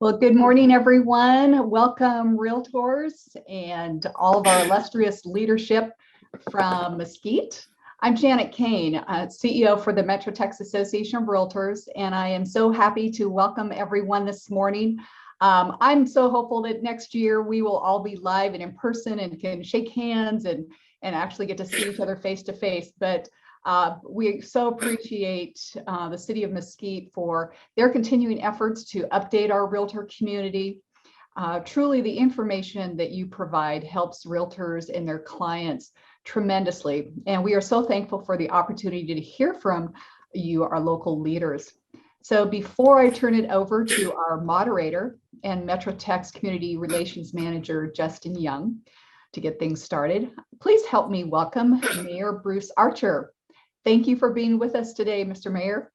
Well, good morning, everyone. Welcome, Realtors and all of our illustrious leadership from Mesquite. I'm Janet Kane, CEO for the Metro Texas Association of Realtors, and I am so happy to welcome everyone this morning. I'm so hopeful that next year we will all be live and in person and can shake hands and actually get to see each other face to face. But we so appreciate the city of Mesquite for their continuing efforts to update our realtor community. Truly, the information that you provide helps realtors and their clients tremendously. And we are so thankful for the opportunity to hear from you, our local leaders. So before I turn it over to our moderator and Metro Tex Community Relations Manager, Justin Young, to get things started, please help me welcome Mayor Bruce Archer. Thank you for being with us today, Mr. Mayor.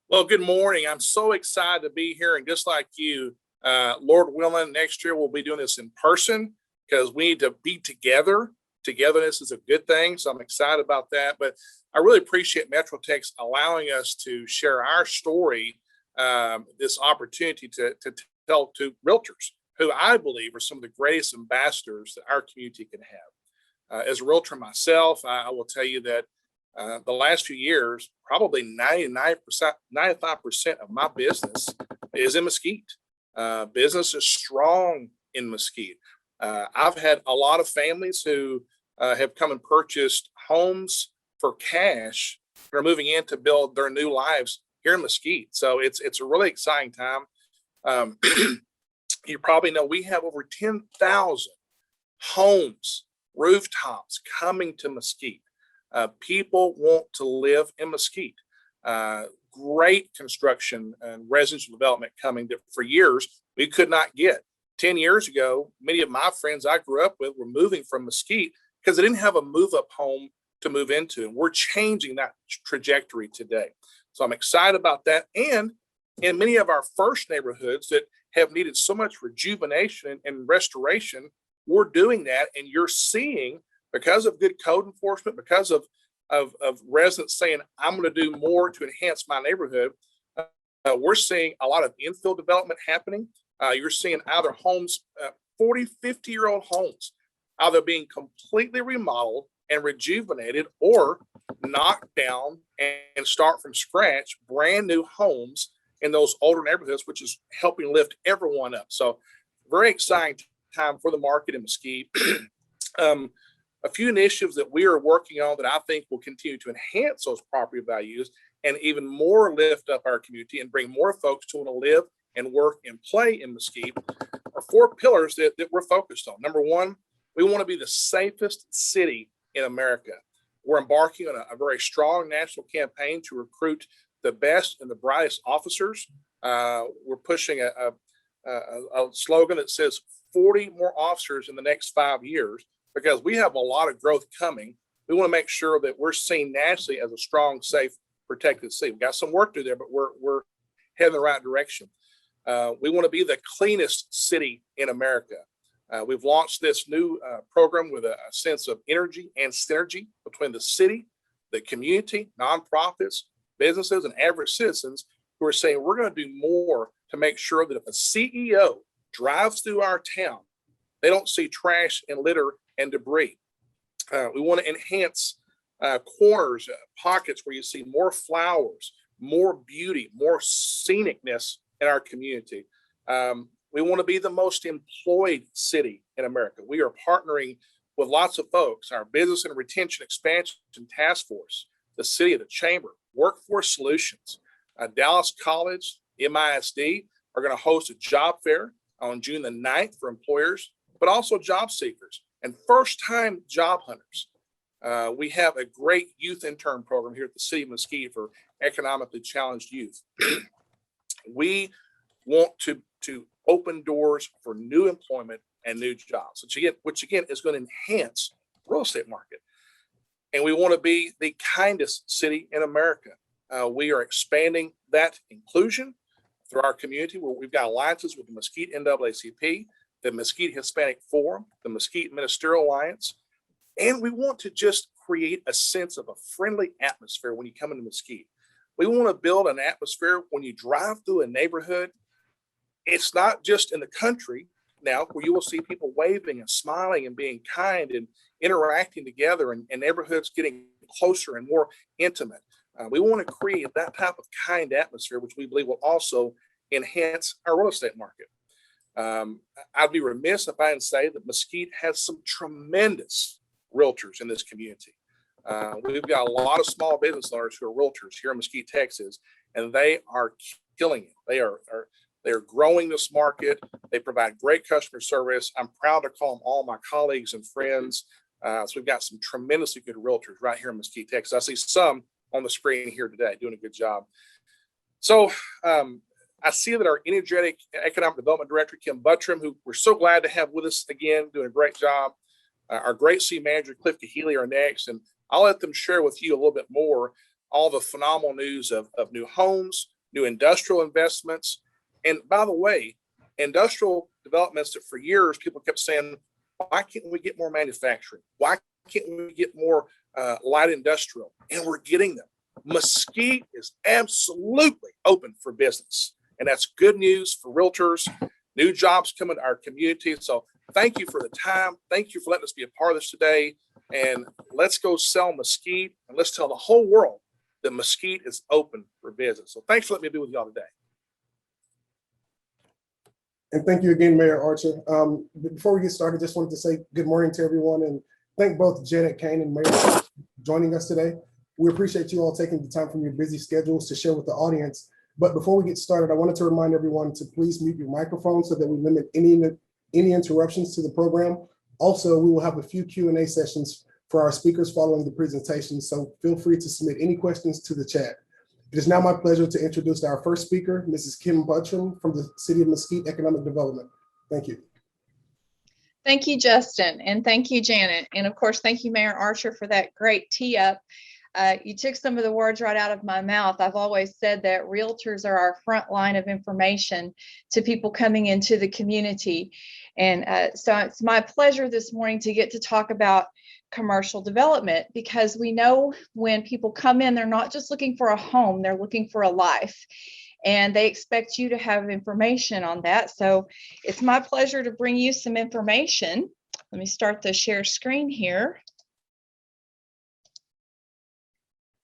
Well, good morning. I'm so excited to be here. And just like you, Lord willing, next year we'll be doing this in person because we need to be together. Togetherness is a good thing. So I'm excited about that. But I really appreciate Metro Tex allowing us to share our story, this opportunity to tell to realtors who I believe are some of the greatest ambassadors that our community can have. As a realtor myself, I will tell you that the last few years, probably 95% of my business is in Mesquite. Business is strong in Mesquite. I've had a lot of families who have come and purchased homes for cash. They're moving in to build their new lives here in Mesquite. So it's a really exciting time. You probably know we have over 10,000 homes, rooftops coming to Mesquite. People want to live in Mesquite. Great construction and residential development coming that for years we could not get. 10 years ago, many of my friends I grew up with were moving from Mesquite because they didn't have a move-up home to move into. And we're changing that trajectory today. So I'm excited about that. And in many of our first neighborhoods that have needed so much rejuvenation and restoration, we're doing that. And you're seeing, because of good code enforcement, because of residents saying, I'm going to do more to enhance my neighborhood, we're seeing a lot of infill development happening. You're seeing either homes, 40, 50-year-old homes, either being completely remodeled and rejuvenated or knocked down and start from scratch, brand new homes in those older neighborhoods, which is helping lift everyone up. So very exciting time for the market in Mesquite. A few initiatives that we are working on that I think will continue to enhance those property values and even more lift up our community and bring more folks to want to live and work and play in Mesquite are four pillars that we're focused on. Number one, we want to be the safest city in America. We're embarking on a very strong national campaign to recruit the best and the brightest officers. We're pushing a slogan that says 40 more officers in the next 5 years. Because we have a lot of growth coming. We want to make sure that we're seen nationally as a strong, safe, protected city. We've got some work to do there, but we're heading the right direction. We want to be the cleanest city in America. We've launched this new program with a sense of energy and synergy between the city, the community, nonprofits, businesses, and average citizens who are saying we're going to do more to make sure that if a CEO drives through our town, they don't see trash and litter and debris. We want to enhance corners, pockets where you see more flowers, more beauty, more scenicness in our community. We want to be the most employed city in America. We are partnering with lots of folks, our Business and Retention Expansion Task Force, the City of the Chamber, Workforce Solutions, Dallas College, MISD are going to host a job fair on June the 9th for employers, but also job seekers and first-time job hunters. We have a great youth intern program here at the City of Mesquite for economically challenged youth. We want to open doors for new employment and new jobs, which again is going to enhance the real estate market. And we want to be the kindest city in America. We are expanding that inclusion through our community where we've got alliances with the Mesquite NAACP, the Mesquite Hispanic Forum, the Mesquite Ministerial Alliance, and we want to just create a sense of a friendly atmosphere when you come into Mesquite. We want to build an atmosphere when you drive through a neighborhood, it's not just in the country now where you will see people waving and smiling and being kind and interacting together, and neighborhoods getting closer and more intimate. We want to create that type of kind atmosphere, which we believe will also enhance our real estate market. I'd be remiss if I didn't say that Mesquite has some tremendous realtors in this community. We've got a lot of small business owners who are realtors here in Mesquite, Texas, and they are killing it. They're growing this market. They provide great customer service. I'm proud to call them all my colleagues and friends. So we've got some tremendously good realtors right here in Mesquite, Texas. I see some on the screen here today doing a good job. So I see that our energetic economic development director, Kim Buttram, who we're so glad to have with us again, doing a great job. Our great city manager, Clint Keheley, are next. And I'll let them share with you a little bit more all the phenomenal news of new homes, new industrial investments. And by the way, industrial developments that for years people kept saying, why can't we get more manufacturing? Why can't we get more light industrial? And we're getting them. Mesquite is absolutely open for business. And that's good news for realtors, new jobs coming to our community. So thank you for the time. Thank you for letting us be a part of this today. And let's go sell Mesquite, and let's tell the whole world that Mesquite is open for business. So thanks for letting me be with y'all today. And thank you again, Mayor Archer. Before we get started, just wanted to say good morning to everyone and thank both Janet Kane and Mayor for joining us today. We appreciate you all taking the time from your busy schedules to share with the audience. But before we get started, I wanted to remind everyone to please mute your microphone so that we limit any interruptions to the program. Also, we will have a few Q&A sessions for our speakers following the presentation, so feel free to submit any questions to the chat. It is now my pleasure to introduce our first speaker, Mrs. Kim Buttram from the City of Mesquite Economic Development. Thank you. Thank you, Justin, and thank you, Janet. And of course, thank you, Mayor Archer, for that great tee up. You took some of the words right out of my mouth. I've always said that realtors are our front line of information to people coming into the community. And so it's my pleasure this morning to get to talk about commercial development, because we know when people come in, they're not just looking for a home, they're looking for a life. And they expect you to have information on that. So it's my pleasure to bring you some information. Let me start the share screen here.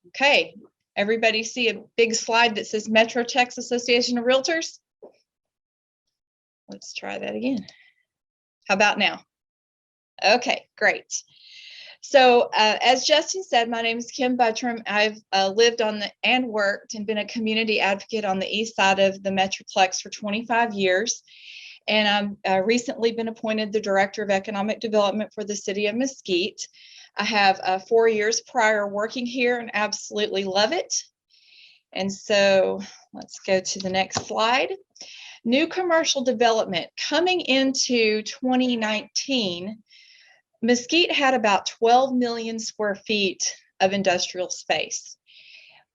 Okay, everybody see a big slide that says Metro Texas Association of Realtors? Let's try that again. How about now? Okay, great. So as Justin said, my name is Kim Buttram. I've lived on and worked and been a community advocate on the east side of the Metroplex for 25 years. And I've recently been appointed the Director of Economic Development for the City of Mesquite. I have 4 years prior working here and absolutely love it. And so let's go to the next slide. New commercial development coming into 2019. Mesquite had about 12 million square feet of industrial space.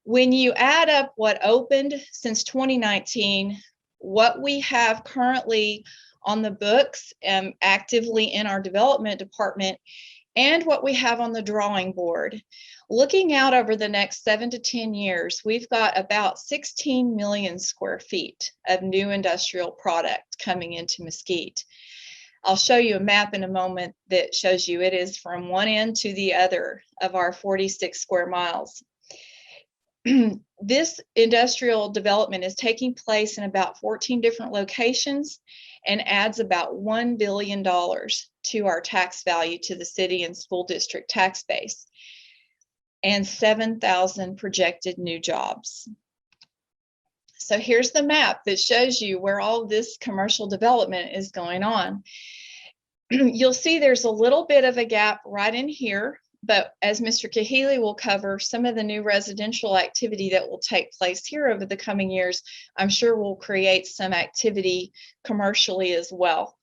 When you add up what opened since 2019, what we have currently on the books actively in our development department, and what we have on the drawing board, looking out over the next 7 to 10 years, we've got about 16 million square feet of new industrial product coming into Mesquite. I'll show you a map in a moment that shows you it is from one end to the other of our 46 square miles. This industrial development is taking place in about 14 different locations and adds about $1 billion to our tax value to the city and school district tax base, and 7,000 projected new jobs. So here's the map that shows you where all this commercial development is going on. You'll see there's a little bit of a gap right in here, but as Mr. Keheley will cover, some of the new residential activity that will take place here over the coming years, I'm sure will create some activity commercially as well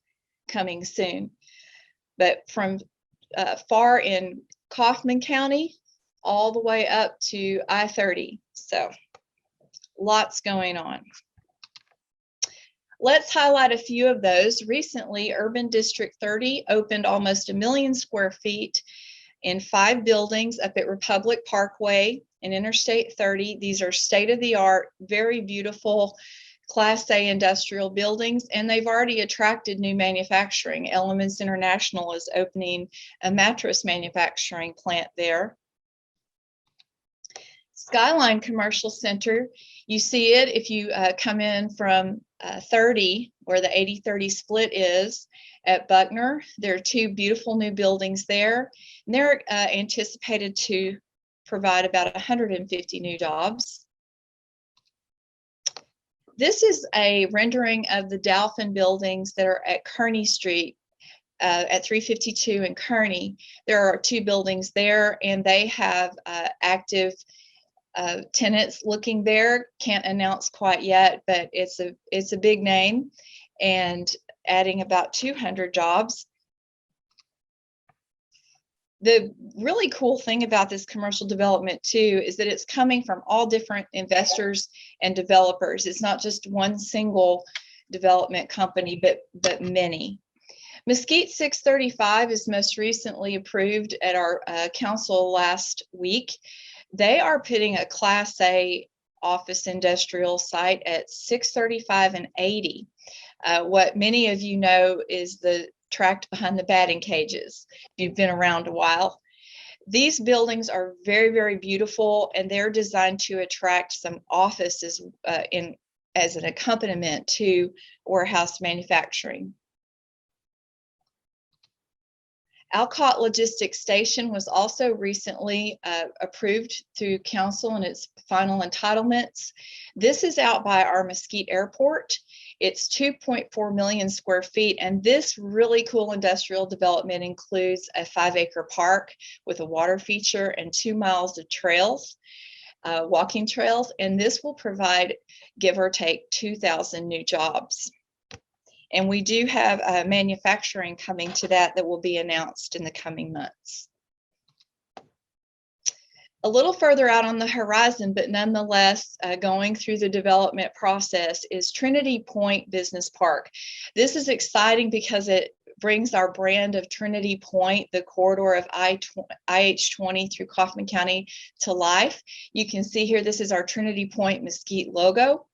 coming soon. But from far in Kaufman County all the way up to I-30. So lots going on. Let's highlight a few of those. Recently, Urban District 30 opened almost 1 million square feet in 5 buildings up at Republic Parkway and Interstate 30. These are state-of-the-art, very beautiful Class A industrial buildings, and they've already attracted new manufacturing. Elements International is opening a mattress manufacturing plant there. Skyline Commercial Center, you see it if you come in from 30, where the 80-30 split is at Buttram. There are two beautiful new buildings there, and they're anticipated to provide about 150 new jobs. This is a rendering of the Dalfen buildings that are at Kearney Street, at 352 in Kearney. There are two buildings there, and they have active tenants looking there. Can't announce quite yet, but it's a big name and adding about 200 jobs. The really cool thing about this commercial development too is that it's coming from all different investors and developers. It's not just one single development company, but many. Mesquite 635 is most recently approved at our council last week. They are putting a Class A office industrial site at 635 and 80. What many of you know is the tract behind the batting cages, if you've been around a while. These buildings are very, very beautiful, and they're designed to attract some offices as an accompaniment to warehouse manufacturing. Alcott Logistics Station was also recently approved through council in its final entitlements. This is out by our Mesquite Airport. It's 2.4 million square feet, and this really cool industrial development includes a 5-acre park with a water feature and 2 miles of trails, walking trails, and this will provide, give or take, 2,000 new jobs. And we do have manufacturing coming to that will be announced in the coming months. A little further out on the horizon, but nonetheless going through the development process, is Trinity Point Business Park. This is exciting because it brings our brand of Trinity Point, the corridor of IH-20 through Kaufman County, to life. You can see here, this is our Trinity Point Mesquite logo.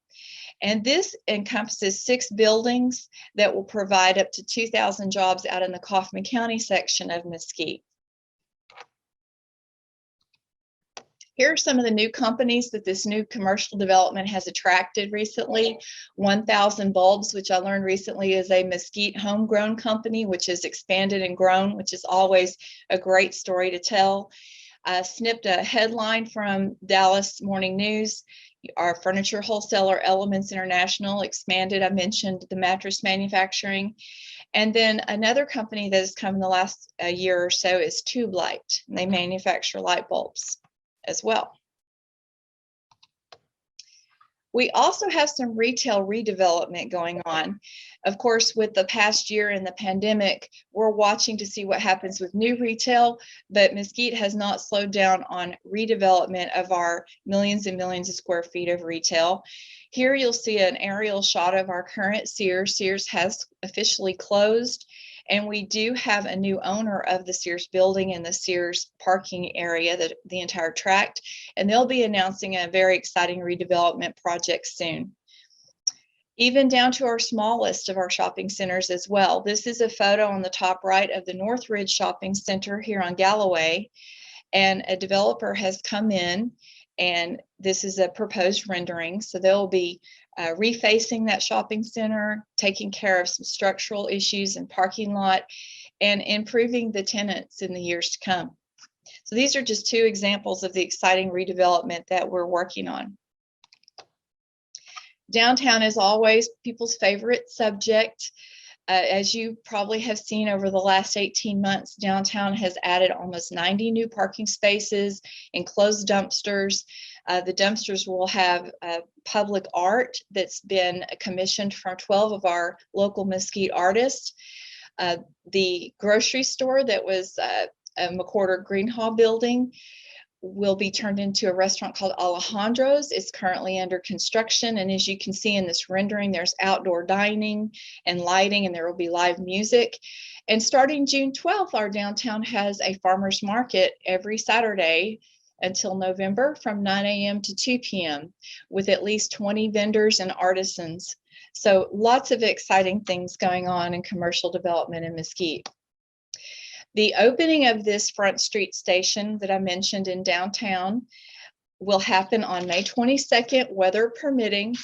And this encompasses 6 buildings that will provide up to 2,000 jobs out in the Kaufman County section of Mesquite. Here are some of the new companies that this new commercial development has attracted recently. 1000 Bulbs, which I learned recently is a Mesquite homegrown company, which has expanded and grown, which is always a great story to tell. Snipped a headline from Dallas Morning News. Our furniture wholesaler Elements International expanded. I mentioned the mattress manufacturing. And then another company that has come in the last year or so is Tube Light. And they manufacture light bulbs as well. We also have some retail redevelopment going on. Of course, with the past year and the pandemic, we're watching to see what happens with new retail, but Mesquite has not slowed down on redevelopment of our millions and millions of square feet of retail. Here you'll see an aerial shot of our current Sears. Sears has officially closed, and we do have a new owner of the Sears building and the Sears parking area, the entire tract, and they'll be announcing a very exciting redevelopment project soon. Even down to our smallest of our shopping centers as well. This is a photo on the top right of the Northridge Shopping Center here on Galloway, and a developer has come in, and this is a proposed rendering. So they'll be refacing that shopping center, taking care of some structural issues and parking lot, and improving the tenants in the years to come. So these are just 2 examples of the exciting redevelopment that we're working on. Downtown is always people's favorite subject. As you probably have seen over the last 18 months, downtown has added almost 90 new parking spaces, enclosed dumpsters. The dumpsters will have public art that's been commissioned from 12 of our local Mesquite artists. The grocery store that was a McWhorter Greenhaw building will be turned into a restaurant called Alejandro's. It's currently under construction, and as you can see in this rendering, there's outdoor dining and lighting, and there will be live music. And starting June 12th, our downtown has a farmer's market every Saturday until November from 9 a.m. to 2 p.m. with at least 20 vendors and artisans. So lots of exciting things going on in commercial development in Mesquite. The opening of this Front Street station that I mentioned in downtown will happen on May 22nd, weather permitting,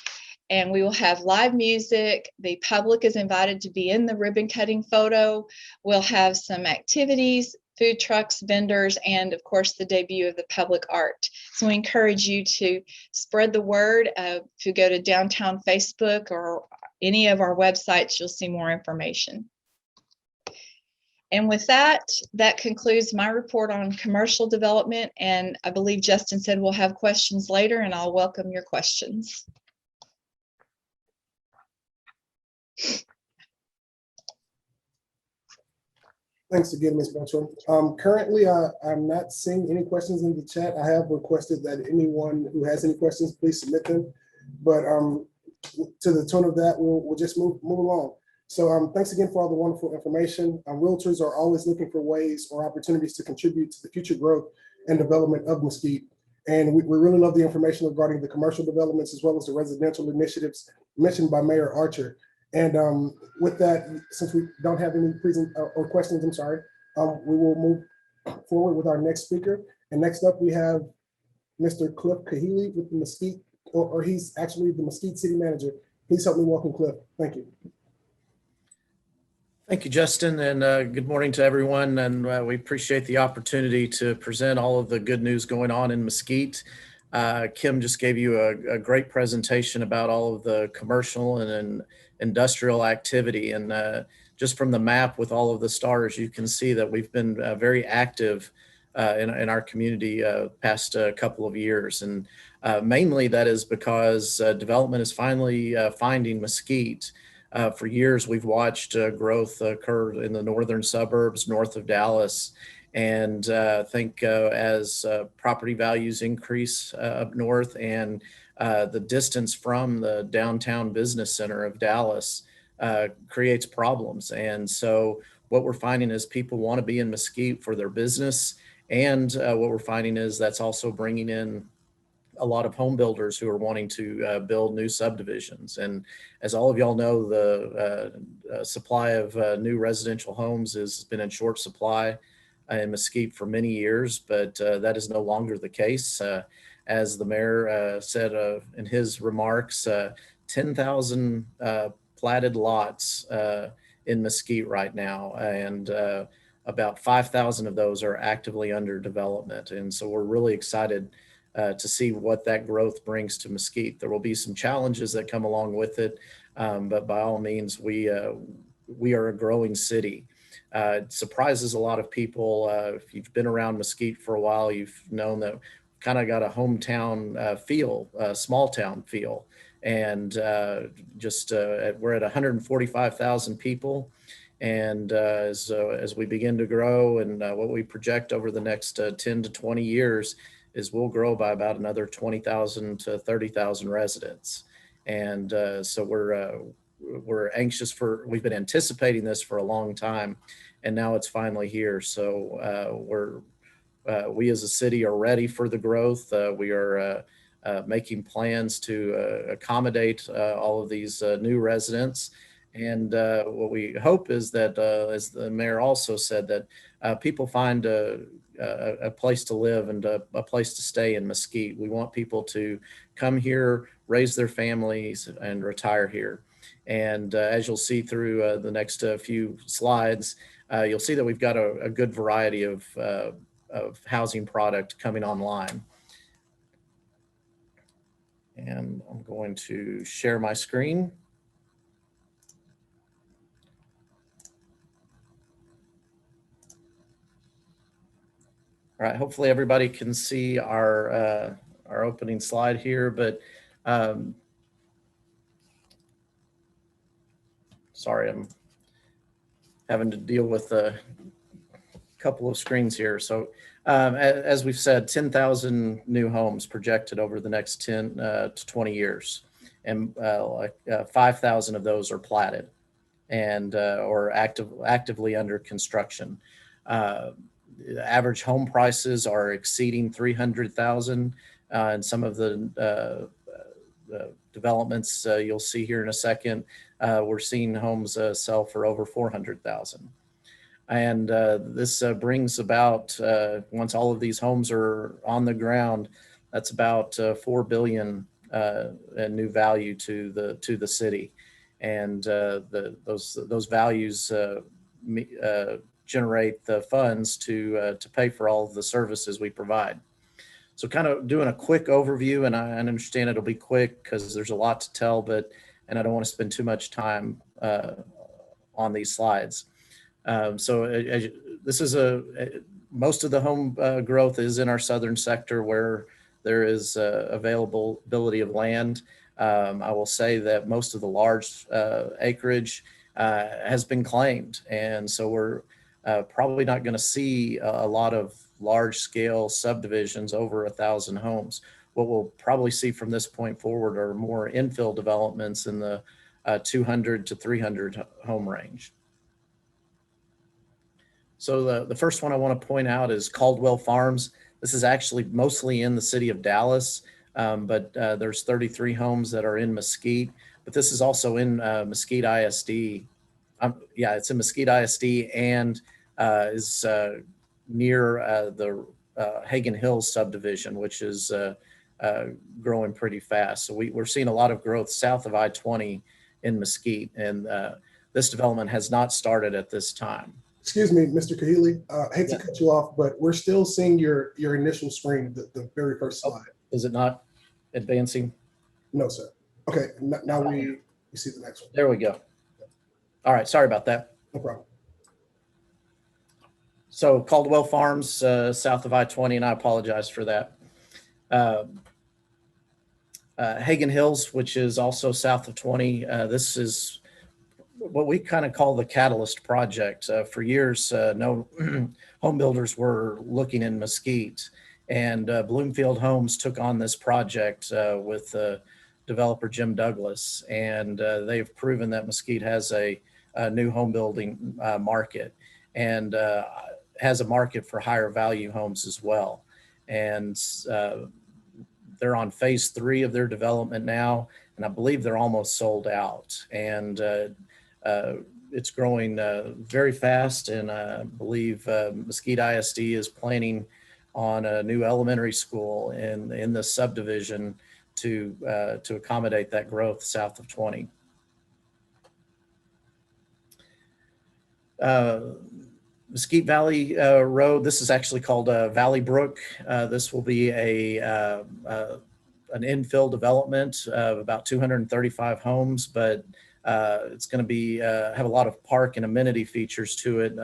and we will have live music. The public is invited to be in the ribbon cutting photo. We'll have some activities, food trucks, vendors, and of course the debut of the public art. So we encourage you to spread the word. If you go to downtown Facebook or any of our websites, you'll see more information. And with that, that concludes my report on commercial development. And I believe Justin said we'll have questions later, and I'll welcome your questions. Thanks again, Ms. Buttram. Currently, I'm not seeing any questions in the chat. I have requested that anyone who has any questions, please submit them. But to the tone of that, we'll just move along. So thanks again for all the wonderful information. Realtors are always looking for ways or opportunities to contribute to the future growth and development of Mesquite. And we really love the information regarding the commercial developments as well as the residential initiatives mentioned by Mayor Archer. And with that, since we don't have any questions, I'm sorry, we will move forward with our next speaker. And next up, we have Mr. Clint Keheley with the Mesquite, or he's actually the Mesquite City Manager. Please help me welcome Clint. Thank you. Thank you, Justin, and good morning to everyone. And we appreciate the opportunity to present all of the good news going on in Mesquite. Kim just gave you a great presentation about all of the commercial and industrial activity. And just from the map with all of the stars, you can see that we've been very active in our community past couple of years. And mainly that is because development is finally finding Mesquite. For years, we've watched growth occur in the northern suburbs north of Dallas. And I think as property values increase up north and the distance from the downtown business center of Dallas creates problems. And so what we're finding is people want to be in Mesquite for their business. And what we're finding is that's also bringing in a lot of home builders who are wanting to build new subdivisions. And as all of y'all know, the supply of new residential homes has been in short supply in Mesquite for many years, but that is no longer the case. As the mayor said in his remarks, 10,000 platted lots in Mesquite right now, and about 5,000 of those are actively under development. And so we're really excited to see what that growth brings to Mesquite. There will be some challenges that come along with it, but by all means, we are a growing city. It surprises a lot of people. If you've been around Mesquite for a while, you've known that kind of got a hometown feel, a small town feel. And we're at 145,000 people. And as we begin to grow and what we project over the next 10 to 20 years is we'll grow by about another 20,000 to 30,000 residents. And so we're anxious we've been anticipating this for a long time, and now it's finally here. So we as a city are ready for the growth. We are making plans to accommodate all of these new residents. And what we hope is that, as the mayor also said, that people find a place to live and a place to stay in Mesquite. We want people to come here, raise their families, and retire here. And as you'll see through the next few slides, you'll see that we've got a good variety of housing product coming online. And I'm going to share my screen. All right, hopefully everybody can see our opening slide here, but sorry, I'm having to deal with a couple of screens here. So as we've said, 10,000 new homes projected over the next 10 to 20 years. And 5,000 of those are platted and or actively under construction. average home prices are exceeding 300,000. And some of the developments you'll see here in a second, we're seeing homes sell for over 400,000. And this brings about, once all of these homes are on the ground, that's about $4 billion in new value to the city. And those values generate the funds to pay for all of the services we provide. So kind of doing a quick overview, and I understand it'll be quick because there's a lot to tell, and I don't want to spend too much time on these slides. This is most of the home growth is in our southern sector where there is availability of land. I will say that most of the large acreage has been claimed. And so we're probably not going to see a lot of large scale subdivisions over 1,000 homes. What we'll probably see from this point forward are more infill developments in the 200 to 300 home range. So the first one I want to point out is Caldwell Farms. This is actually mostly in the city of Dallas, but there's 33 homes that are in Mesquite, but this is also in Mesquite ISD. Yeah, it's in Mesquite ISD and is near the Hagen Hills subdivision, which is growing pretty fast. So we're seeing a lot of growth south of I-20 in Mesquite, and this development has not started at this time. Excuse me, Mr. Keheley, I hate to cut you off, but we're still seeing your initial screen, the very first slide. Is it not advancing? No, sir. Okay, now we see the next one. There we go. All right, sorry about that. No problem. So Caldwell Farms, south of I-20, and I apologize for that. Hagen Hills, which is also south of 20. This is what we kind of call the catalyst project. For years, no home builders were looking in Mesquite, and Bloomfield Homes took on this project with developer Jim Douglas, and they've proven that Mesquite has a new home building market, and has a market for higher value homes as well. And they're on phase 3 of their development now, and I believe they're almost sold out. And it's growing very fast, and I believe Mesquite ISD is planning on a new elementary school in the subdivision to accommodate that growth south of 20. Mesquite Valley Road, this is actually called Valley Brook. This will be an infill development of about 235 homes, but it's going to be have a lot of park and amenity features to it,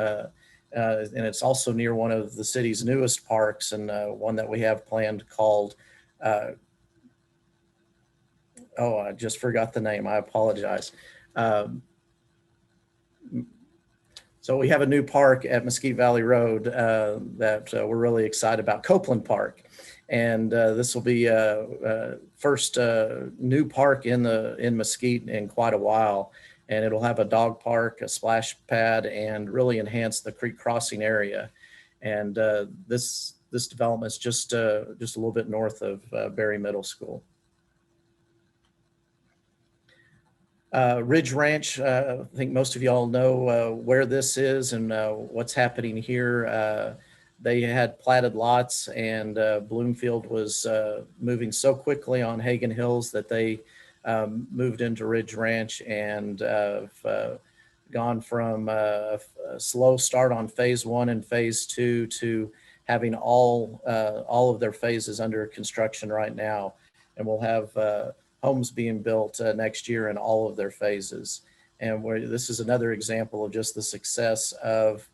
and it's also near one of the city's newest parks, and one that we have planned called oh, I just forgot the name. I apologize. So we have a new park at Mesquite Valley Road that we're really excited about, Copeland Park. And this will be first new park in Mesquite in quite a while. And it'll have a dog park, a splash pad, and really enhance the creek crossing area. And this development is just a little bit north of Berry Middle School. Ridge Ranch, I think most of y'all know where this is and what's happening here. They had platted lots, and Bloomfield was moving so quickly on Hagen Hills that they moved into Ridge Ranch, and gone from a slow start on phase 1 and phase 2 to having all of their phases under construction right now. And we'll have homes being built next year in all of their phases. And this is another example of just the success of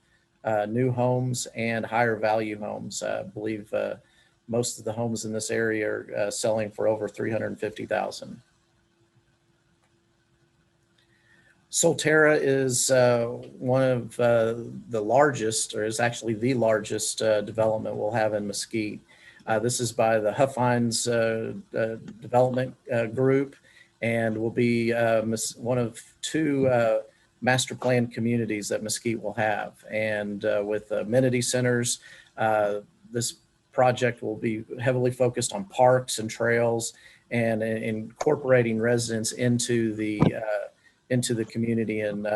new homes and higher value homes. I believe most of the homes in this area are selling for over $350,000. Solterra is one of the largest, or is actually the largest development we'll have in Mesquite. This is by the Huffines Development Group, and will be one of 2 master plan communities that Mesquite will have. And with amenity centers, this project will be heavily focused on parks and trails and incorporating residents into the community in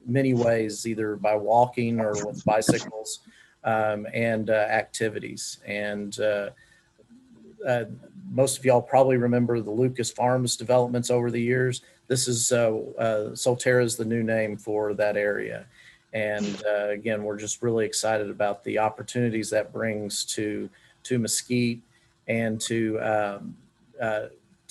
many ways, either by walking or with bicycles and activities. And most of y'all probably remember the Lucas Farms developments over the years. This is Solterra is the new name for that area. And again, we're just really excited about the opportunities that brings to Mesquite and to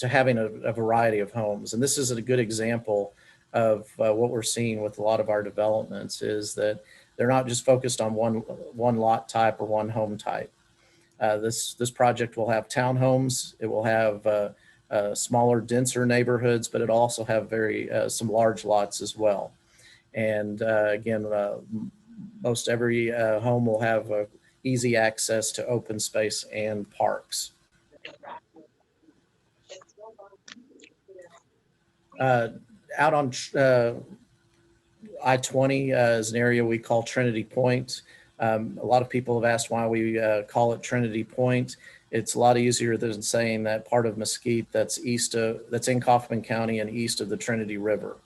having a variety of homes. And this is a good example of what we're seeing with a lot of our developments, is that they're not just focused on one lot type or one home type. This project will have townhomes. It will have smaller, denser neighborhoods, but it'll also have some large lots as well. And again, most every home will have easy access to open space and parks. Out on I-20 is an area we call Trinity Point. A lot of people have asked why we call it Trinity Point. It's a lot easier than saying that part of Mesquite that's in Kaufman County and east of the Trinity River.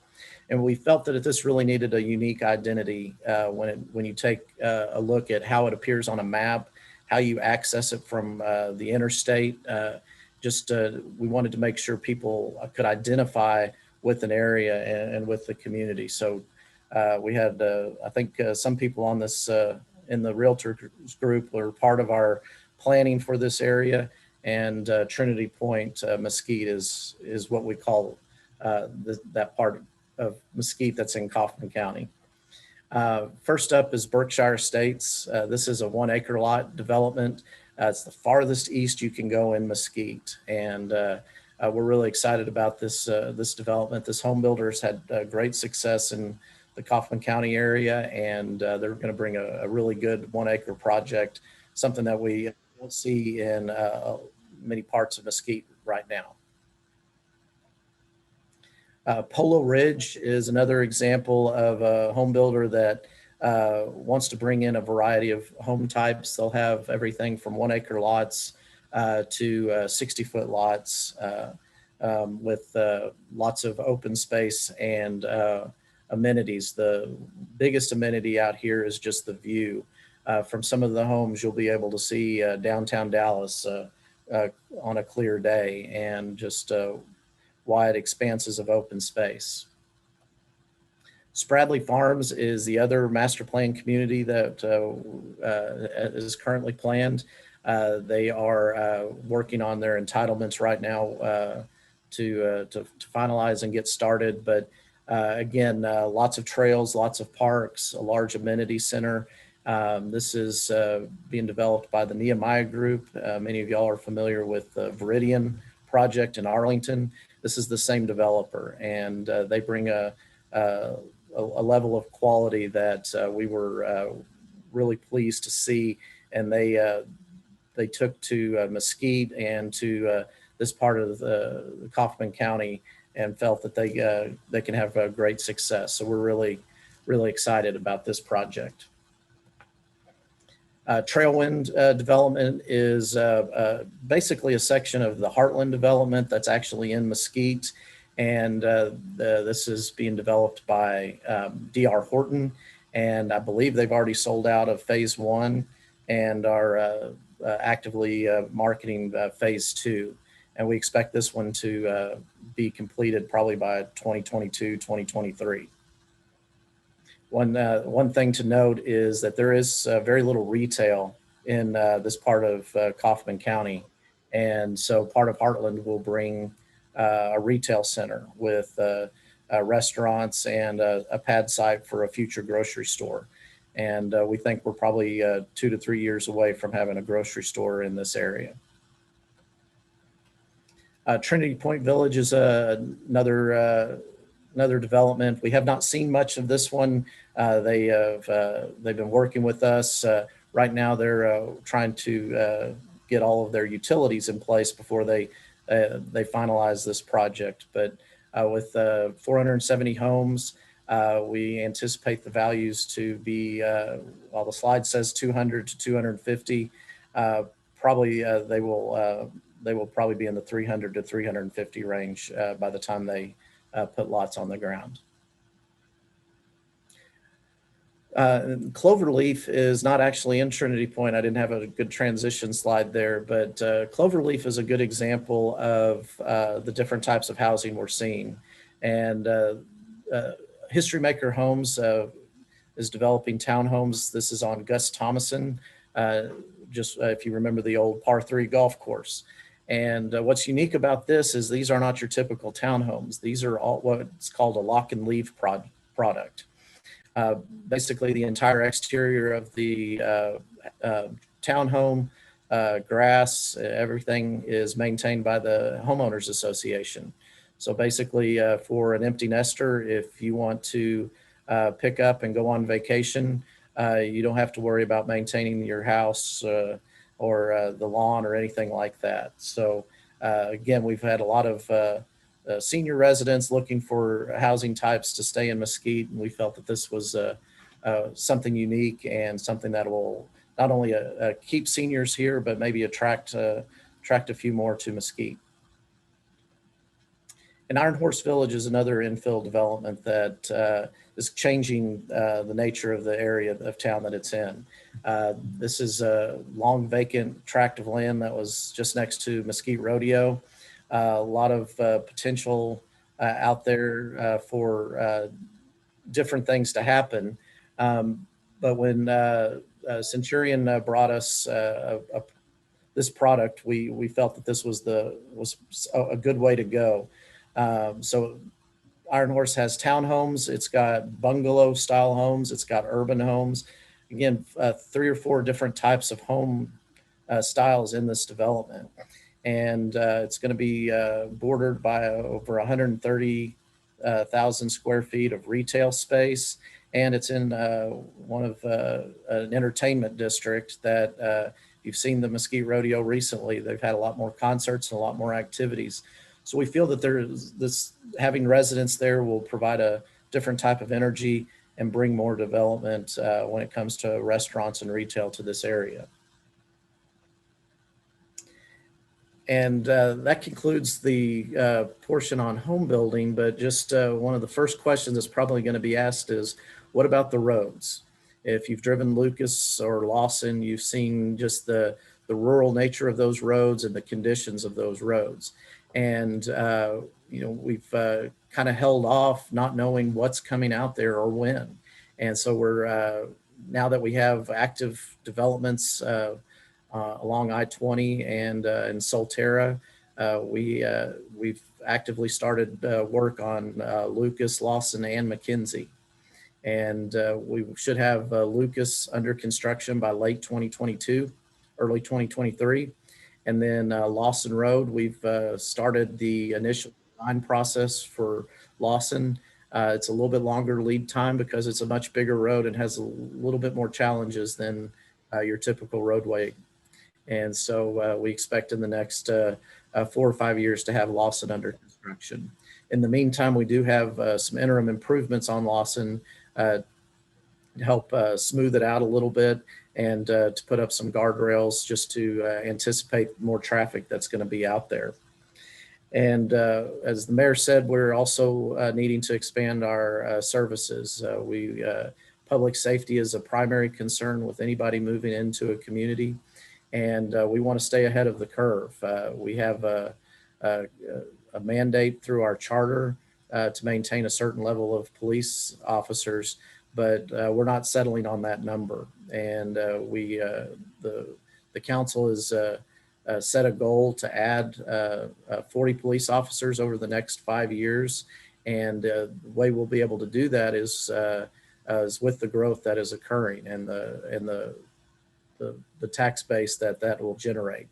And we felt that this really needed a unique identity when you take a look at how it appears on a map, how you access it from the interstate. We wanted to make sure people could identify with an area and with the community. So we had, I think some people on this, in the Realtor group were part of our planning for this area, and Trinity Point, Mesquite is what we call that part of Mesquite that's in Kaufman County. First up is Berkshire Estates. This is a 1 acre lot development. It's the farthest east you can go in Mesquite, and we're really excited about this development. This home builder has had great success in the Kaufman County area, and they're going to bring a really good 1 acre project, something that we don't see in many parts of Mesquite right now. Polo Ridge is another example of a home builder that wants to bring in a variety of home types. They'll have everything from 1 acre lots to 60-foot lots with lots of open space and amenities. The biggest amenity out here is just the view. From some of the homes, you'll be able to see downtown Dallas on a clear day, and just wide expanses of open space. Spradley Farms is the other master plan community that is currently planned. They are working on their entitlements right now to finalize and get started. But again, lots of trails, lots of parks, a large amenity center. This is being developed by the Nehemiah Group. Many of y'all are familiar with the Viridian project in Arlington. This is the same developer, and they bring a level of quality that we were really pleased to see. And they took to Mesquite and to this part of the Kaufman County and felt that they can have great success. So we're really, really excited about this project. Trailwind development is basically a section of the Heartland development that's actually in Mesquite. And this is being developed by D.R. Horton. And I believe they've already sold out of phase 1 and are actively marketing phase 2. And we expect this one to be completed probably by 2022, 2023. One thing to note is that there is very little retail in this part of Kaufman County. And so part of Heartland will bring a retail center with restaurants and a pad site for a future grocery store. And we think we're probably 2 to 3 years away from having a grocery store in this area. Trinity Point Village is another development. We have not seen much of this one. They've been working with us. Right now they're trying to get all of their utilities in place before they finalize this project. But with 470 homes, We anticipate the values to be, while the slide says 200 to 250, probably they will probably be in the 300 to 350 range by the time they put lots on the ground. Cloverleaf is not actually in Trinity Point. I didn't have a good transition slide there, but Cloverleaf is a good example of the different types of housing we're seeing. And History Maker Homes is developing townhomes. This is on Gus Thomason, just if you remember the old par 3 golf course. And what's unique about this is these are not your typical townhomes. These are all what's called a lock and leave product. Basically, the entire exterior of the townhome, grass, everything is maintained by the homeowners association. So basically, for an empty nester, if you want to pick up and go on vacation, you don't have to worry about maintaining your house or the lawn or anything like that. So again, we've had a lot of senior residents looking for housing types to stay in Mesquite, and we felt that this was something unique and something that will not only keep seniors here, but maybe attract a few more to Mesquite. And Iron Horse Village is another infill development that is changing the nature of the area of town that it's in. This is a long vacant tract of land that was just next to Mesquite Rodeo. A lot of potential out there for different things to happen. But when Centurion brought us this product, we felt that this was a good way to go. So Iron Horse has townhomes. It's got bungalow style homes. It's got urban homes. Again, 3 or 4 different types of home styles in this development. And it's going to be bordered by over 130,000 square feet of retail space. And it's in one of an entertainment district that you've seen the Mesquite Rodeo recently. They've had a lot more concerts and a lot more activities. So we feel that having residents there will provide a different type of energy and bring more development when it comes to restaurants and retail to this area. And that concludes the portion on home building, but just one of the first questions that's probably going to be asked is, what about the roads? If you've driven Lucas or Lawson, you've seen just the rural nature of those roads and the conditions of those roads. And, we've kind of held off not knowing what's coming out there or when. And so we're, now that we have active developments along I-20 and in Solterra, we've actively started work on Lucas, Lawson, and McKenzie. And we should have Lucas under construction by late 2022, early 2023. And then Lawson Road, we've started the initial design process for Lawson. It's a little bit longer lead time because it's a much bigger road and has a little bit more challenges than your typical roadway. And so we expect in the next 4 or 5 years to have Lawson under construction. In the meantime, we do have some interim improvements on Lawson to help smooth it out a little bit and to put up some guardrails just to anticipate more traffic that's going to be out there. And as the mayor said, we're also needing to expand our services. Public safety is a primary concern with anybody moving into a community. And we want to stay ahead of the curve. We have a mandate through our charter to maintain a certain level of police officers, but we're not settling on that number. And the council has set a goal to add 40 police officers over the next 5 years. And the way we'll be able to do that is with the growth that is occurring and the tax base that will generate.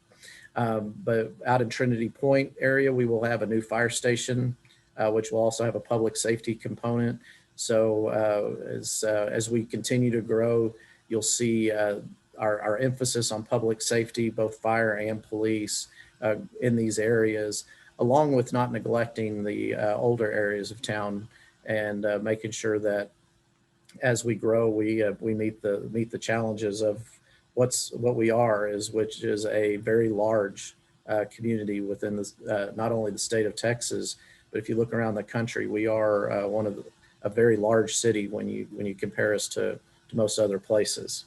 But out in Trinity Point area, we will have a new fire station, which will also have a public safety component. So as we continue to grow, you'll see our emphasis on public safety, both fire and police in these areas, along with not neglecting the older areas of town and making sure that as we grow, we meet the challenges of what we are, which is a very large community within not only the state of Texas, but if you look around the country, we are a very large city when you compare us to most other places.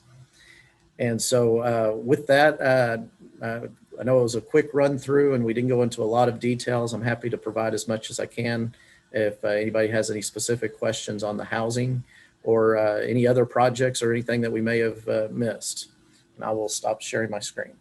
And so with that, I know it was a quick run through and we didn't go into a lot of details. I'm happy to provide as much as I can if anybody has any specific questions on the housing or any other projects or anything that we may have missed. And I will stop sharing my screen.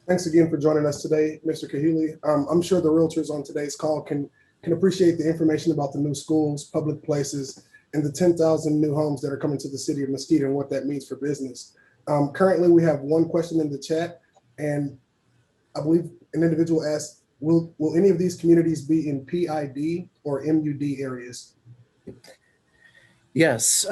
Thanks again for joining us today, Mr. Keheley. I'm sure the realtors on today's call can appreciate the information about the new schools, public places, and the 10,000 new homes that are coming to the city of Mesquite and what that means for business. Currently, we have one question in the chat, and I believe an individual asked, will any of these communities be in PID or MUD areas? Yes,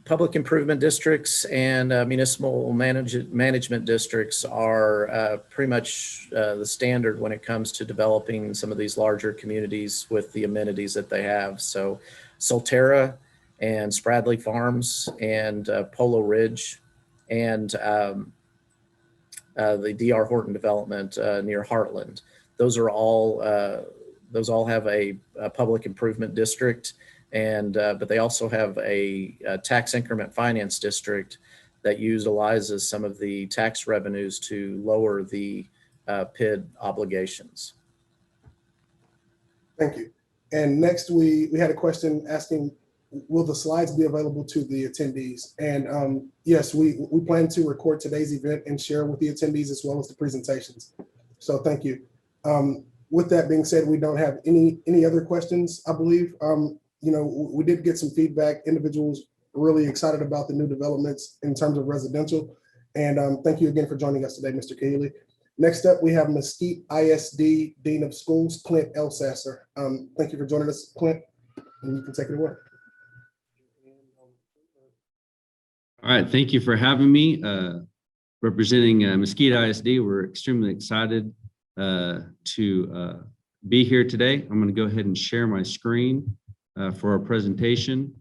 public improvement districts and municipal management districts are pretty much the standard when it comes to developing some of these larger communities with the amenities that they have. So Solterra and Spradley Farms and Polo Ridge and the D.R. Horton development near Heartland. Those all have a public improvement district. And but they also have a tax increment finance district that utilizes some of the tax revenues to lower the PID obligations. Thank you. And next, we had a question asking, will the slides be available to the attendees? And yes, we plan to record today's event and share with the attendees as well as the presentations. So thank you. With that being said, we don't have any other questions, I believe. We did get some feedback. Individuals really excited about the new developments in terms of residential. And thank you again for joining us today, Mr. Keheley. Next up, we have Mesquite ISD Dean of Schools, Clint Elsasser. Thank you for joining us, Clint, and you can take it away. All right, thank you for having me. Representing Mesquite ISD, we're extremely excited to be here today. I'm going to go ahead and share my screen for our presentation.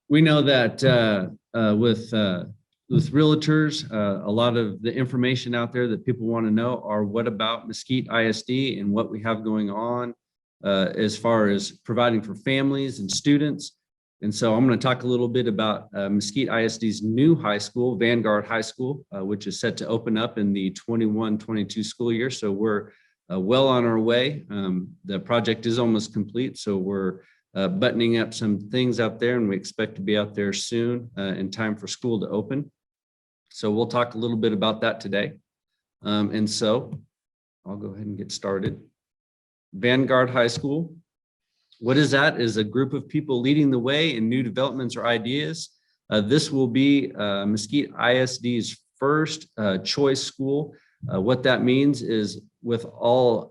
We know that with realtors, a lot of the information out there that people want to know are what about Mesquite ISD and what we have going on as far as providing for families and students. And so I'm going to talk a little bit about Mesquite ISD's new high school, Vanguard High School, which is set to open up in the 21-22 school year. So we're well on our way. The project is almost complete, so we're buttoning up some things out there, and we expect to be out there soon in time for school to open. So we'll talk a little bit about that today. And so I'll go ahead and get started. Vanguard High School. What is that? Is a group of people leading the way in new developments or ideas. This will be Mesquite ISD's first choice school. What that means is with all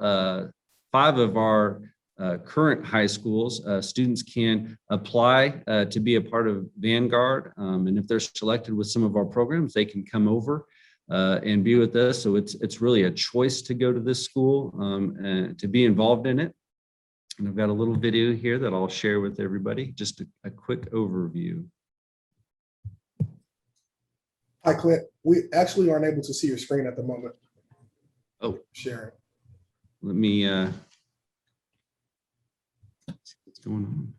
5 of our current high schools, students can apply to be a part of Vanguard. And if they're selected with some of our programs, they can come over and be with us. So it's really a choice to go to this school and to be involved in it. And I've got a little video here that I'll share with everybody, just a quick overview. Hi, Clint. We actually aren't able to see your screen at the moment. Oh, sharing. Let me see what's going on.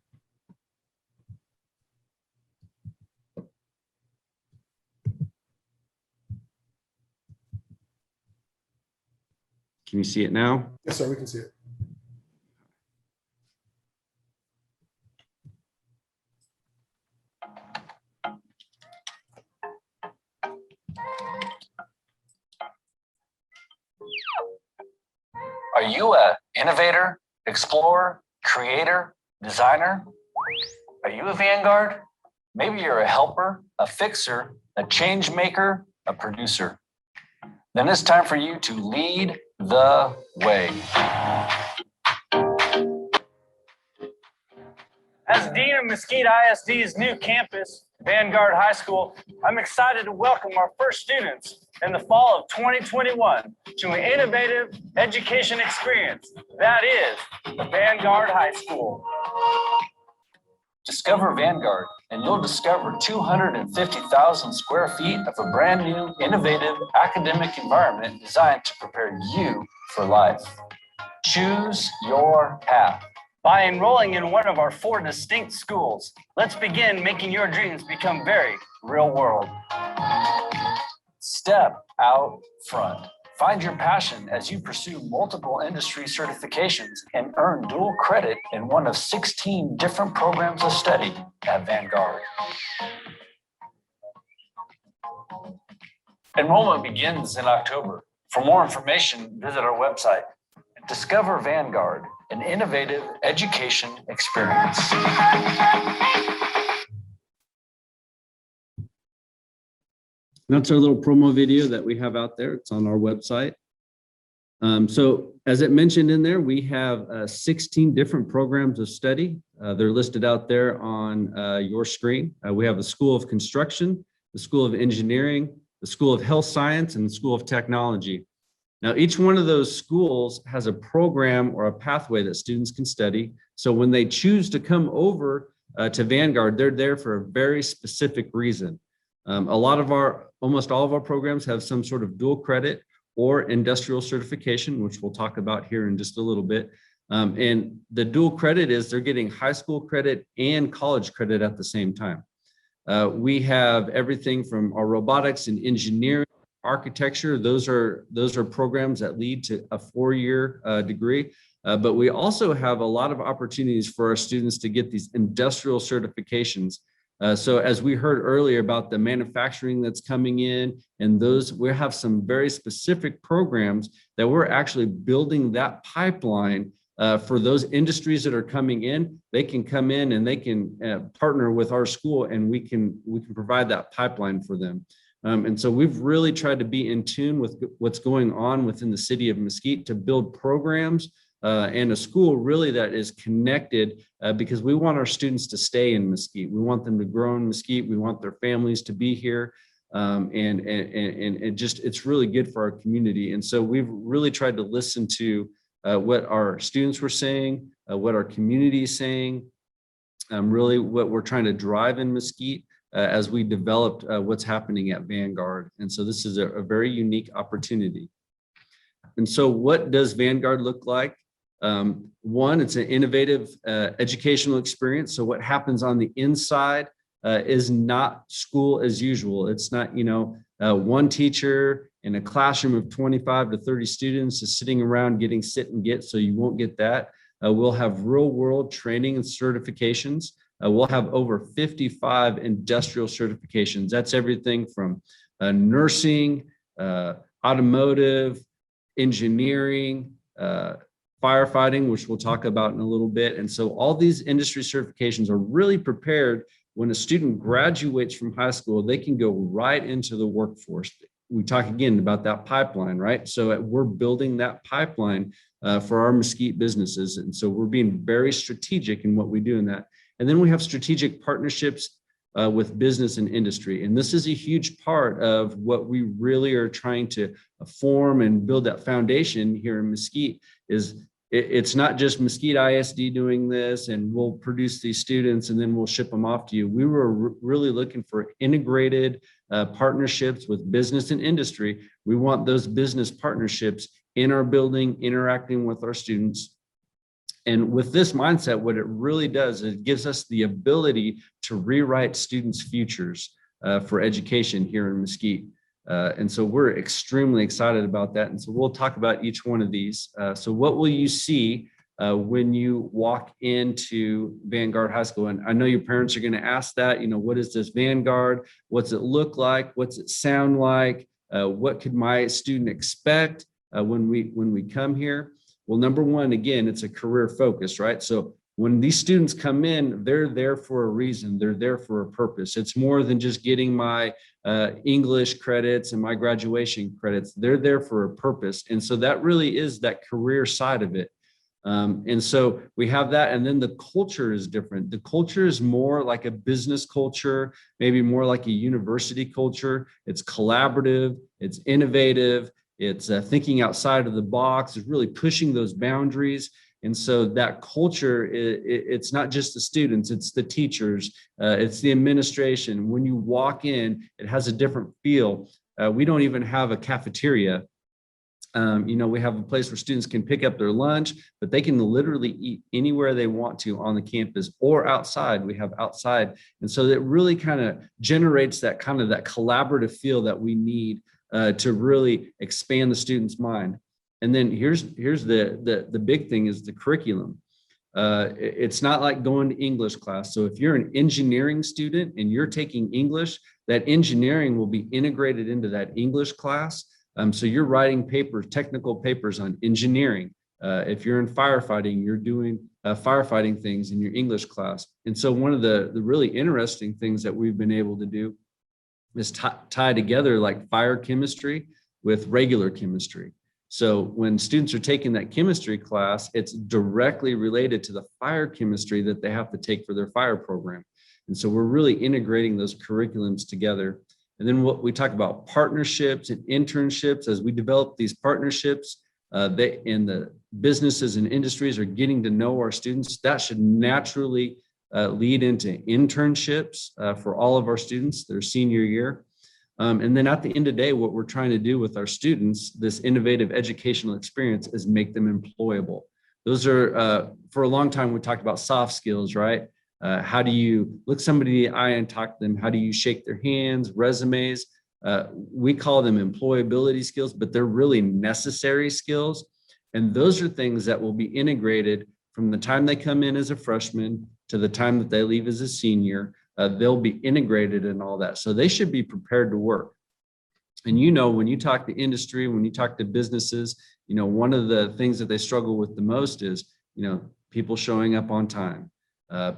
Can you see it now? Yes, sir, we can see it. Are you an innovator, explorer, creator, designer? Are you a Vanguard? Maybe you're a helper, a fixer, a change maker, a producer. Then it's time for you to lead the way. As Dean of Mesquite ISD's new campus, Vanguard High School, I'm excited to welcome our first students in the fall of 2021 to an innovative education experience that is Vanguard High School. Discover Vanguard, and you'll discover 250,000 square feet of a brand new, innovative academic environment designed to prepare you for life. Choose your path. By enrolling in one of our 4 distinct schools, let's begin making your dreams become very real world. Step out front. Find your passion as you pursue multiple industry certifications and earn dual credit in one of 16 different programs of study at Vanguard. Enrollment begins in October. For more information, visit our website. Discover Vanguard, an innovative education experience. That's our little promo video that we have out there. It's on our website. So as it mentioned in there, we have 16 different programs of study. They're listed out there on your screen. We have the School of Construction, the School of Engineering, the School of Health Science, and the School of Technology. Now, each one of those schools has a program or a pathway that students can study. So when they choose to come over to Vanguard, they're there for a very specific reason. Almost all of our programs have some sort of dual credit or industrial certification, which we'll talk about here in just a little bit. And the dual credit is they're getting high school credit and college credit at the same time. We have everything from our robotics and engineering, architecture. Those are programs that lead to a 4-year degree. But we also have a lot of opportunities for our students to get these industrial certifications. So as we heard earlier about the manufacturing that's coming in, and we have some very specific programs that we're actually building that pipeline for those industries that are coming in. They can come in and they can partner with our school, and we can provide that pipeline for them. And so we've really tried to be in tune with what's going on within the city of Mesquite to build programs and a school really that is connected because we want our students to stay in Mesquite. We want them to grow in Mesquite. We want their families to be here. And it's really good for our community. And so we've really tried to listen to what our students were saying, what our community is saying, really what we're trying to drive in Mesquite as we developed what's happening at Vanguard. And so this is a very unique opportunity. And so what does Vanguard look like? One, it's an innovative educational experience. So what happens on the inside is not school as usual. It's not, one teacher in a classroom of 25 to 30 students is sitting around getting sit and get, so you won't get that. We'll have real world training and certifications. We'll have over 55 industrial certifications. That's everything from nursing, automotive, engineering, firefighting, which we'll talk about in a little bit. And so all these industry certifications are really prepared when a student graduates from high school, they can go right into the workforce. We talk again about that pipeline, right? So we're building that pipeline for our Mesquite businesses. And so we're being very strategic in what we do in that. And then we have strategic partnerships with business and industry. And this is a huge part of what we really are trying to form and build that foundation here in Mesquite. It's not just Mesquite ISD doing this and we'll produce these students and then we'll ship them off to you. We were really looking for integrated partnerships with business and industry. We want those business partnerships in our building, interacting with our students. And with this mindset, what it really does is it gives us the ability to rewrite students' futures for education here in Mesquite. And so we're extremely excited about that. And so we'll talk about each one of these. So what will you see when you walk into Vanguard High School? And I know your parents are going to ask that, what is this Vanguard? What's it look like? What's it sound like? What could my student expect when we come here? Well, number one, again, it's a career focus, right? So when these students come in, they're there for a reason. They're there for a purpose. It's more than just getting my English credits and my graduation credits. They're there for a purpose. And so that really is that career side of it. And so we have that. And then the culture is different. The culture is more like a business culture, maybe more like a university culture. It's collaborative, it's innovative, it's thinking outside of the box, it's really pushing those boundaries. And so that culture, it's not just the students, it's the teachers, it's the administration. When you walk in, it has a different feel. We don't even have a cafeteria. We have a place where students can pick up their lunch, but they can literally eat anywhere they want to on the campus or outside. We have outside. And so that really kind of generates that kind of that collaborative feel that we need to really expand the student's mind. And then here's the big thing is the curriculum. It's not like going to English class. So if you're an engineering student and you're taking English, that engineering will be integrated into that English class. So you're writing papers, technical papers on engineering. If you're in firefighting, you're doing firefighting things in your English class. And so one of the really interesting things that we've been able to do is tie together like fire chemistry with regular chemistry. So when students are taking that chemistry class, it's directly related to the fire chemistry that they have to take for their fire program. And so we're really integrating those curriculums together. And then what we talk about partnerships and internships, as we develop these partnerships, they and the businesses and industries are getting to know our students. That should naturally lead into internships for all of our students their senior year. And then at the end of the day, what we're trying to do with our students, this innovative educational experience, is make them employable. Those are, for a long time, we talked about soft skills, right? How do you look somebody in the eye and talk to them? How do you shake their hands, resumes? We call them employability skills, but they're really necessary skills. And those are things that will be integrated from the time they come in as a freshman to the time that they leave as a senior. They'll be integrated in all that. So they should be prepared to work. And when you talk to industry, when you talk to businesses, one of the things that they struggle with the most is, people showing up on time,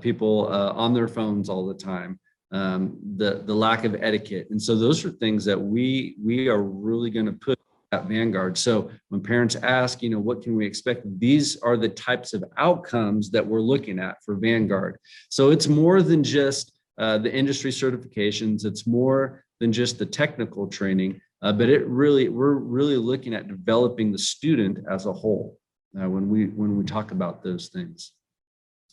people on their phones all the time, the lack of etiquette. And so those are things that we are really going to put at Vanguard. So when parents ask, what can we expect? These are the types of outcomes that we're looking at for Vanguard. So it's more than just the industry certifications. It's more than just the technical training, but we're really looking at developing the student as a whole when we talk about those things.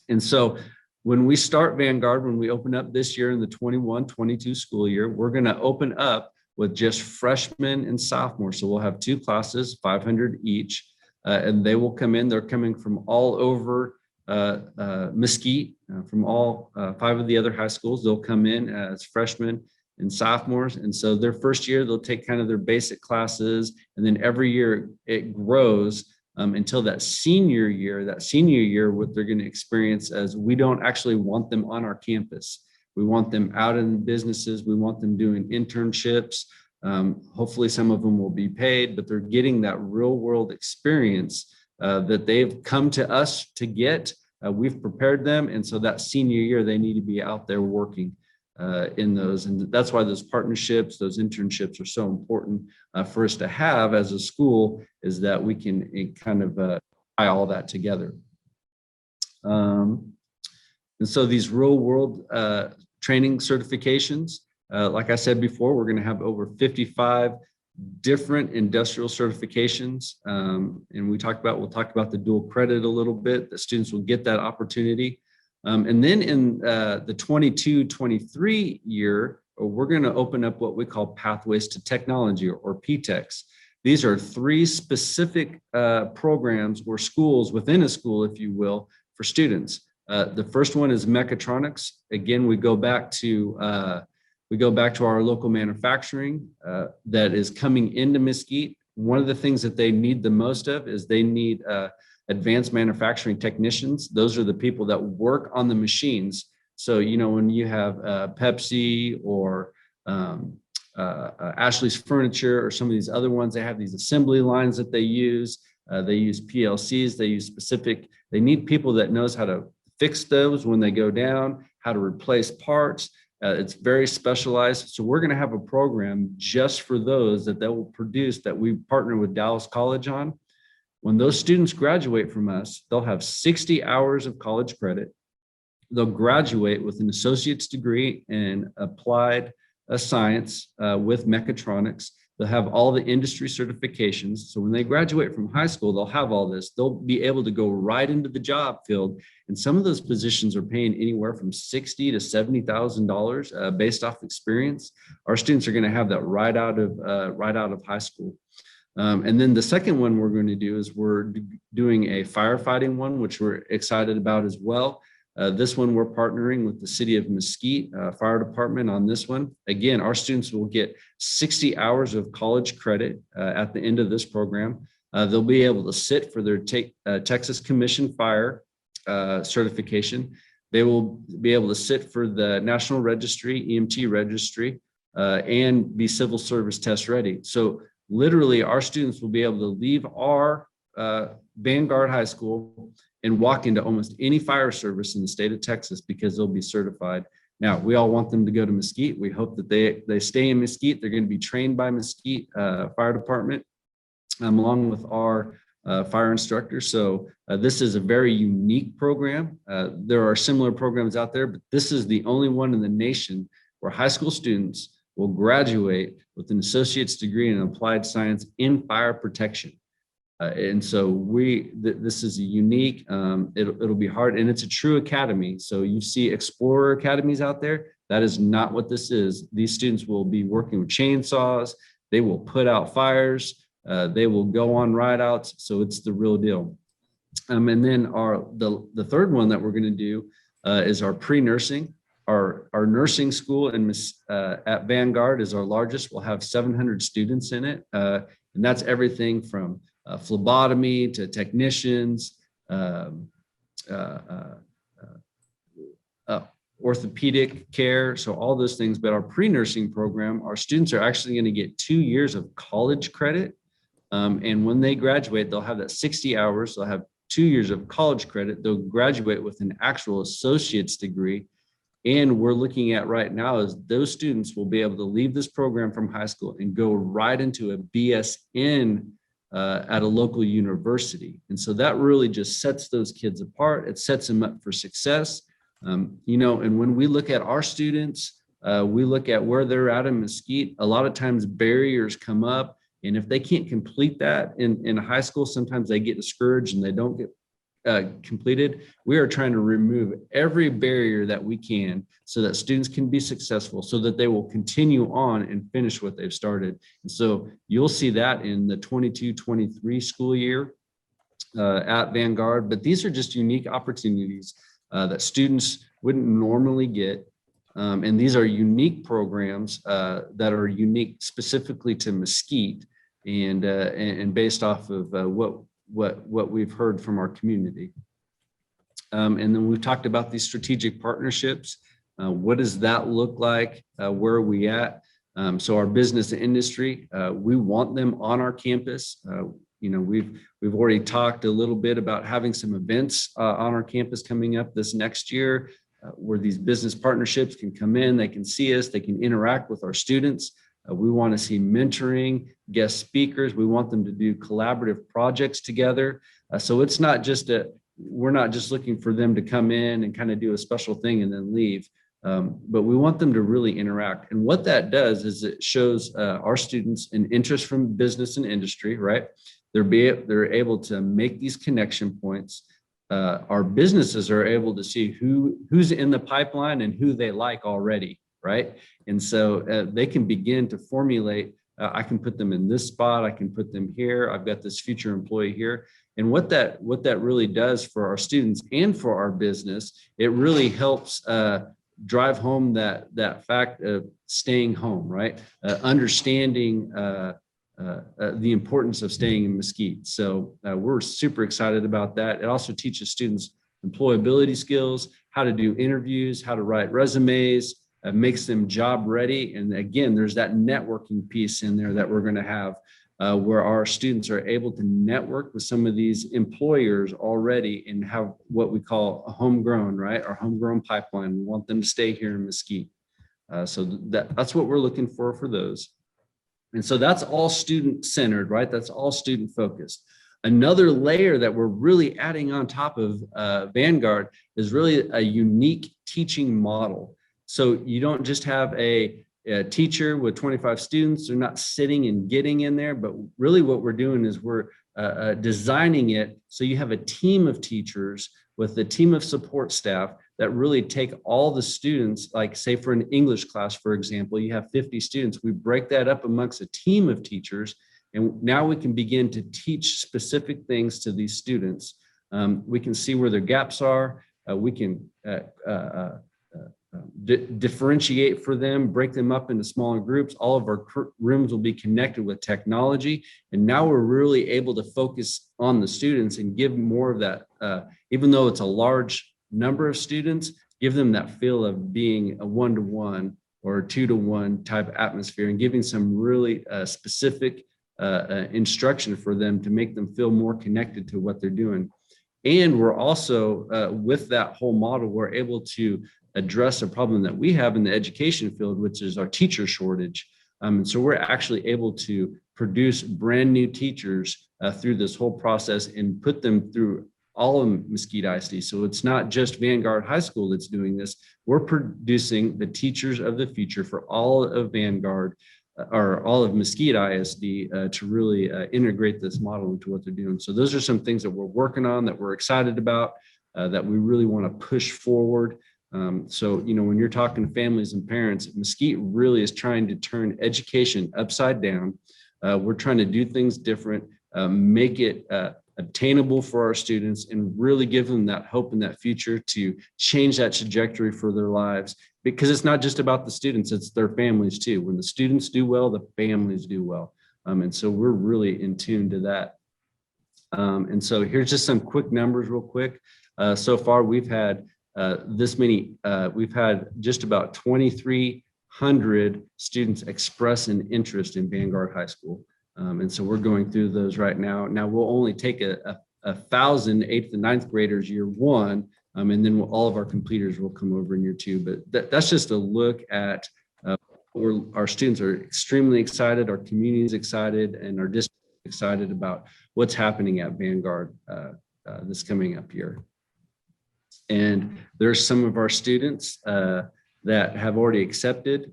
And so when we start Vanguard, when we open up this year in the 21-22 school year, we're going to open up with just freshmen and sophomores. So we'll have 2 classes, 500 each, and they will come in. They're coming from all over Mesquite, from all 5 of the other high schools. They'll come in as freshmen and sophomores. And so their first year, they'll take kind of their basic classes. And then every year it grows until that senior year, what they're going to experience as we don't actually want them on our campus. We want them out in businesses. We want them doing internships. Hopefully some of them will be paid, but they're getting that real world experience that they've come to us to get. We've prepared them. And so that senior year, they need to be out there working in those. And that's why those partnerships, those internships are so important for us to have as a school, is that we can kind of tie all that together. And so these real world training certifications, like I said before, we're going to have over 55 different industrial certifications. And we'll talk about the dual credit a little bit. The students will get that opportunity. And then in the 22-23 year, we're going to open up what we call Pathways to Technology, or PTECs. These are 3 specific programs or schools within a school, if you will, for students. The first one is mechatronics. Again, we go back to our local manufacturing that is coming into Mesquite. One of the things that they need the most of is they need advanced manufacturing technicians. Those are the people that work on the machines. So, when you have Pepsi or Ashley's Furniture or some of these other ones, they have these assembly lines that they use. They use PLCs. They need people that knows how to fix those when they go down, how to replace parts. It's very specialized. So we're going to have a program just for those that will produce, that we partner with Dallas College on. When those students graduate from us, they'll have 60 hours of college credit. They'll graduate with an associate's degree in applied science with mechatronics. They'll have all the industry certifications. So when they graduate from high school, they'll have all this. They'll be able to go right into the job field. And some of those positions are paying anywhere from $60,000 to $70,000 based off experience. Our students are going to have that right out of high school. And then the second one we're going to do is we're doing a firefighting one, which we're excited about as well. This one, we're partnering with the city of Mesquite Fire Department on this one. Again, our students will get 60 hours of college credit at the end of this program. They'll be able to sit for their Texas Commission Fire certification. They will be able to sit for the National Registry, EMT Registry, and be civil service test ready. So literally, our students will be able to leave our Vanguard High School and walk into almost any fire service in the state of Texas because they'll be certified. Now, we all want them to go to Mesquite. We hope that they stay in Mesquite. They're going to be trained by Mesquite Fire Department along with our fire instructors. So this is a very unique program. There are similar programs out there, but this is the only one in the nation where high school students will graduate with an associate's degree in applied science in fire protection. And so this is unique. It'll be hard, and it's a true academy. So you see Explorer academies out there. That is not what this is. These students will be working with chainsaws. They will put out fires. They will go on ride outs. So it's the real deal. And then the third one that we're going to do is our pre-nursing. Our nursing school at Vanguard is our largest. We'll have 700 students in it. And that's everything from phlebotomy to technicians, orthopedic care, so all those things. But our pre-nursing program, our students are actually going to get 2 years of college credit. And when they graduate, they'll have that 60 hours. They'll have 2 years of college credit. They'll graduate with an actual associate's degree. And we're looking at right now is those students will be able to leave this program from high school and go right into a BSN at a local university. And so that really just sets those kids apart. It sets them up for success. And when we look at our students, we look at where they're at in Mesquite. A lot of times barriers come up. And if they can't complete that in high school, sometimes they get discouraged and they don't get completed. We are trying to remove every barrier that we can so that students can be successful, so that they will continue on and finish what they've started. And so you'll see that in the 22-23 school year at Vanguard. But these are just unique opportunities that students wouldn't normally get. And these are unique programs that are unique specifically to Mesquite and based off of what we've heard from our community. And then we've talked about these strategic partnerships. What does that look like? Where are we at? So our business and industry, we want them on our campus. We've already talked a little bit about having some events on our campus coming up this next year where these business partnerships can come in, they can see us, they can interact with our students. We want to see mentoring, guest speakers. We want them to do collaborative projects together. So it's not just we're not just looking for them to come in and kind of do a special thing and then leave, but we want them to really interact. And what that does is it shows our students an interest from business and industry, right? They're able to make these connection points. Our businesses are able to see who's in the pipeline and who they like already, right? And so they can begin to formulate, I can put them in this spot, I can put them here, I've got this future employee here. And what that really does for our students and for our business, it really helps drive home that fact of staying home, right? Understanding the importance of staying in Mesquite. So we're super excited about that. It also teaches students employability skills, how to do interviews, how to write resumes, makes them job ready. And again, there's that networking piece in there that we're going to have where our students are able to network with some of these employers already and have what we call a homegrown, right? Our homegrown pipeline. We want them to stay here in Mesquite. So that's what we're looking for those. And so that's all student centered, right? That's all student focused. Another layer that we're really adding on top of Vanguard is really a unique teaching model. So you don't just have a teacher with 25 students. They're not sitting and getting in there, but really what we're doing is we're designing it so you have a team of teachers with a team of support staff that really take all the students, like say for an English class, for example, you have 50 students. We break that up amongst a team of teachers, and now we can begin to teach specific things to these students. We can see where their gaps are. We can differentiate for them, break them up into smaller groups. All of our rooms will be connected with technology. And now we're really able to focus on the students and give more of that, even though it's a large number of students, give them that feel of being a one-to-one or a two-to-one type atmosphere, and giving some really specific instruction for them to make them feel more connected to what they're doing. And we're also, with that whole model, we're able to address a problem that we have in the education field, which is our teacher shortage. And so we're actually able to produce brand new teachers through this whole process and put them through all of Mesquite ISD. So it's not just Vanguard High School that's doing this. We're producing the teachers of the future for all of Vanguard or all of Mesquite ISD to really integrate this model into what they're doing. So those are some things that we're working on, that we're excited about, that we really want to push forward. So, you know, when you're talking to families and parents, Mesquite really is trying to turn education upside down. We're trying to do things different, make it obtainable for our students, and really give them that hope and that future to change that trajectory for their lives. Because it's not just about the students, it's their families too. When the students do well, the families do well. And so we're really in tune to that. And so here's just some quick numbers real quick. So far, we've had we've had just about 2,300 students express an interest in Vanguard High School. And so we're going through those right now. Now we'll only take 1,000 8th and 9th graders year one, and then all of our completers will come over in year two. But that's just a look at where our students are extremely excited, our community is excited, and our district is excited about what's happening at Vanguard this coming up year. And there's some of our students that have already accepted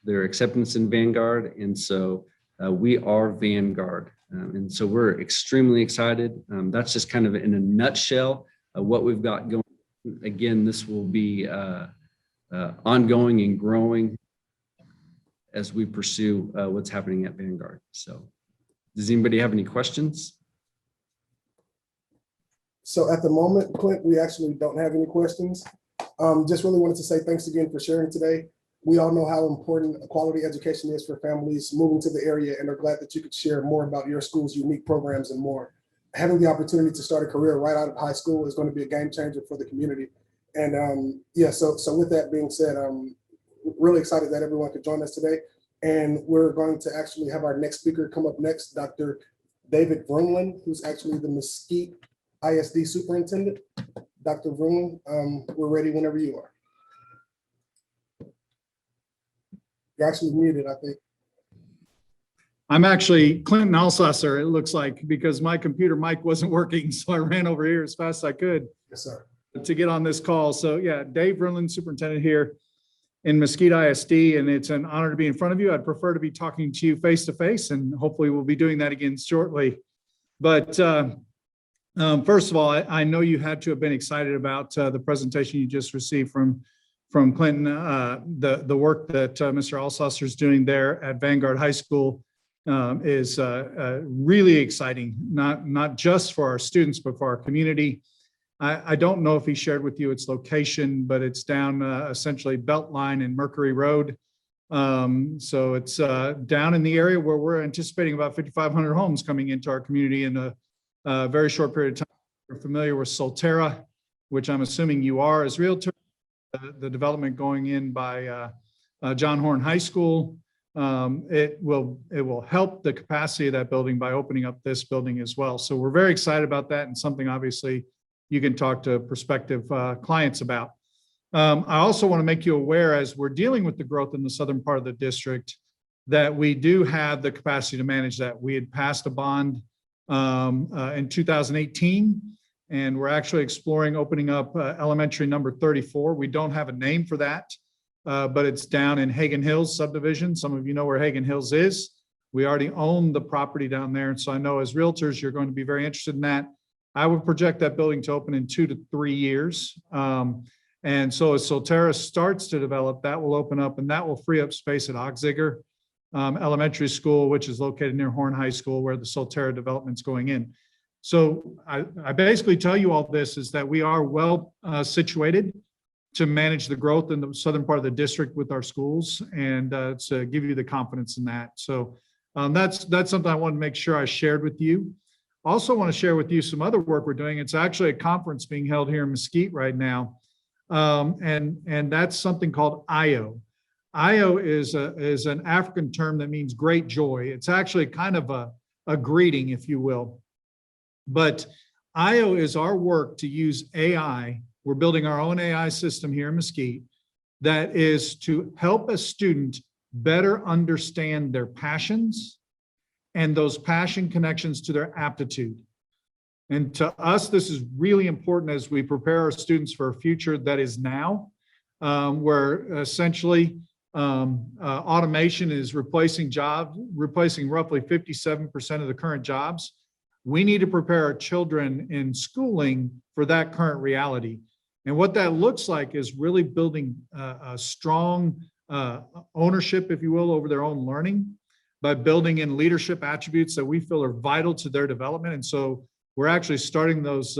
their acceptance in Vanguard. And so we are Vanguard. And so we're extremely excited. That's just kind of in a nutshell what we've got going. Again, this will be ongoing and growing as we pursue what's happening at Vanguard. So does anybody have any questions? So at the moment, Clint, we actually don't have any questions. Just really wanted to say thanks again for sharing today. We all know how important quality education is for families moving to the area, and are glad that you could share more about your school's unique programs and more. Having the opportunity to start a career right out of high school is going to be a game changer for the community. And yeah, so with that being said, I'm really excited that everyone could join us today. And we're going to actually have our next speaker come up next, Dr. David Vroonland, who's actually the Mesquite ISD Superintendent. Dr. Vroonland, we're ready whenever you are. You're actually muted, I think. I'm actually Clint Elsasser, it looks like, because my computer mic wasn't working. So I ran over here as fast as I could. Yes, sir. To get on this call. So yeah, Dave Vroonland, Superintendent here in Mesquite ISD, and it's an honor to be in front of you. I'd prefer to be talking to you face to face, and hopefully we'll be doing that again shortly. But first of all, I know you had to have been excited about the presentation you just received from Clinton. The work that Mr. Elsasser is doing there at Vanguard High School is really exciting, not just for our students, but for our community. I don't know if he shared with you its location, but it's down essentially Beltline and Mercury Road. So it's down in the area where we're anticipating about 5,500 homes coming into our community in a very short period of time. You're familiar with Solterra, which I'm assuming you are as Realtor. The development going in by John Horn High School. It will help the capacity of that building by opening up this building as well. So we're very excited about that, and something obviously you can talk to prospective clients about. I also want to make you aware, as we're dealing with the growth in the southern part of the district, that we do have the capacity to manage that. We had passed a bond in 2018. And we're actually exploring opening up elementary number 34. We don't have a name for that, but it's down in Hagen Hills subdivision. Some of you know where Hagen Hills is. We already own the property down there. And so I know as realtors, you're going to be very interested in that. I would project that building to open in 2 to 3 years. And so as Solterra starts to develop, that will open up and that will free up space at Auxziger Elementary School, which is located near Horn High School, where the Solterra development's going in. So I basically tell you all this is that we are well situated to manage the growth in the southern part of the district with our schools and to give you the confidence in that. So that's something I wanted to make sure I shared with you. Also want to share with you some other work we're doing. It's actually a conference being held here in Mesquite right now. And that's something called IO. IO is an African term that means great joy. It's actually kind of a greeting, if you will. But IO is our work to use AI. We're building our own AI system here in Mesquite that is to help a student better understand their passions and those passion connections to their aptitude. And to us, this is really important as we prepare our students for a future that is now, where essentially automation is replacing roughly 57% of the current jobs. We need to prepare our children in schooling for that current reality. And what that looks like is really building a strong ownership, if you will, over their own learning by building in leadership attributes that we feel are vital to their development. And so we're actually starting those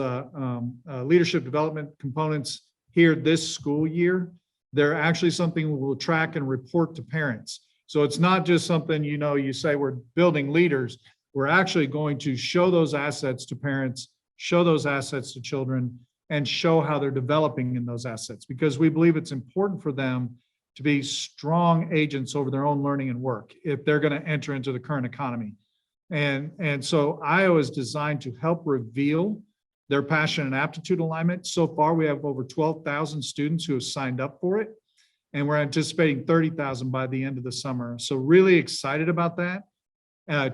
leadership development components here this school year. They're actually something we'll track and report to parents. So it's not just something, you say we're building leaders. We're actually going to show those assets to parents, show those assets to children, and show how they're developing in those assets, because we believe it's important for them to be strong agents over their own learning and work if they're going to enter into the current economy. And so IO is designed to help reveal their passion and aptitude alignment. So far, we have over 12,000 students who have signed up for it, and we're anticipating 30,000 by the end of the summer. So really excited about that.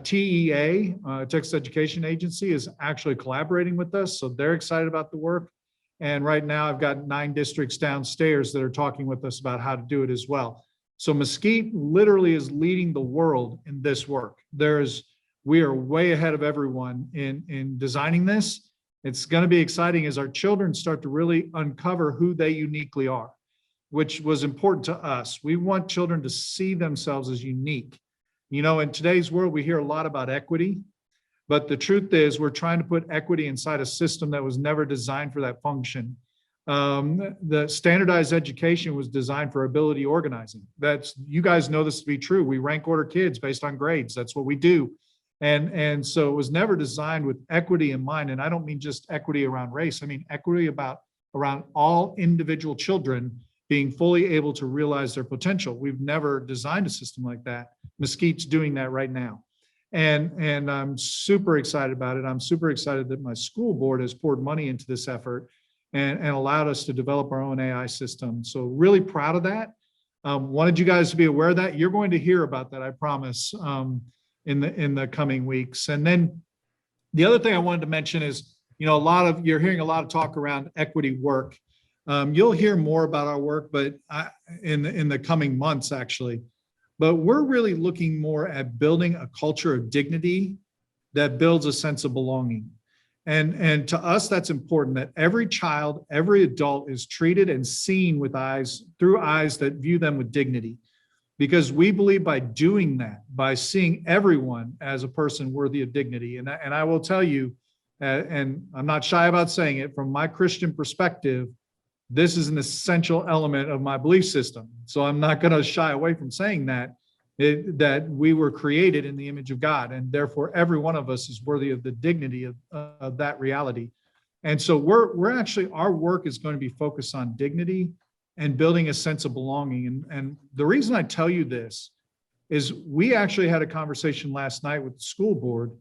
TEA, Texas Education Agency, is actually collaborating with us, so they're excited about the work. And right now, I've got 9 districts downstairs that are talking with us about how to do it as well. So Mesquite literally is leading the world in this work. We are way ahead of everyone in designing this. It's going to be exciting as our children start to really uncover who they uniquely are, which was important to us. We want children to see themselves as unique. In today's world, we hear a lot about equity, but the truth is we're trying to put equity inside a system that was never designed for that function. The standardized education was designed for ability organizing. You guys know this to be true. We rank order kids based on grades. That's what we do. And so it was never designed with equity in mind. And I don't mean just equity around race. I mean equity around all individual children being fully able to realize their potential. We've never designed a system like that. Mesquite's doing that right now. And I'm super excited about it. I'm super excited that my school board has poured money into this effort and allowed us to develop our own AI system. So really proud of that. Wanted you guys to be aware of that. You're going to hear about that, I promise, in the coming weeks. And then the other thing I wanted to mention is, you're hearing a lot of talk around equity work. You'll hear more about our work, but in the coming months, actually. But we're really looking more at building a culture of dignity that builds a sense of belonging. And to us, that's important, that every child, every adult is treated and seen through eyes that view them with dignity. Because we believe by doing that, by seeing everyone as a person worthy of dignity, and I will tell you, and I'm not shy about saying it, from my Christian perspective, this is an essential element of my belief system. So I'm not going to shy away from saying that we were created in the image of God, and therefore every one of us is worthy of the dignity of that reality. And so our work is going to be focused on dignity and building a sense of belonging. And the reason I tell you this is we actually had a conversation last night with the school board.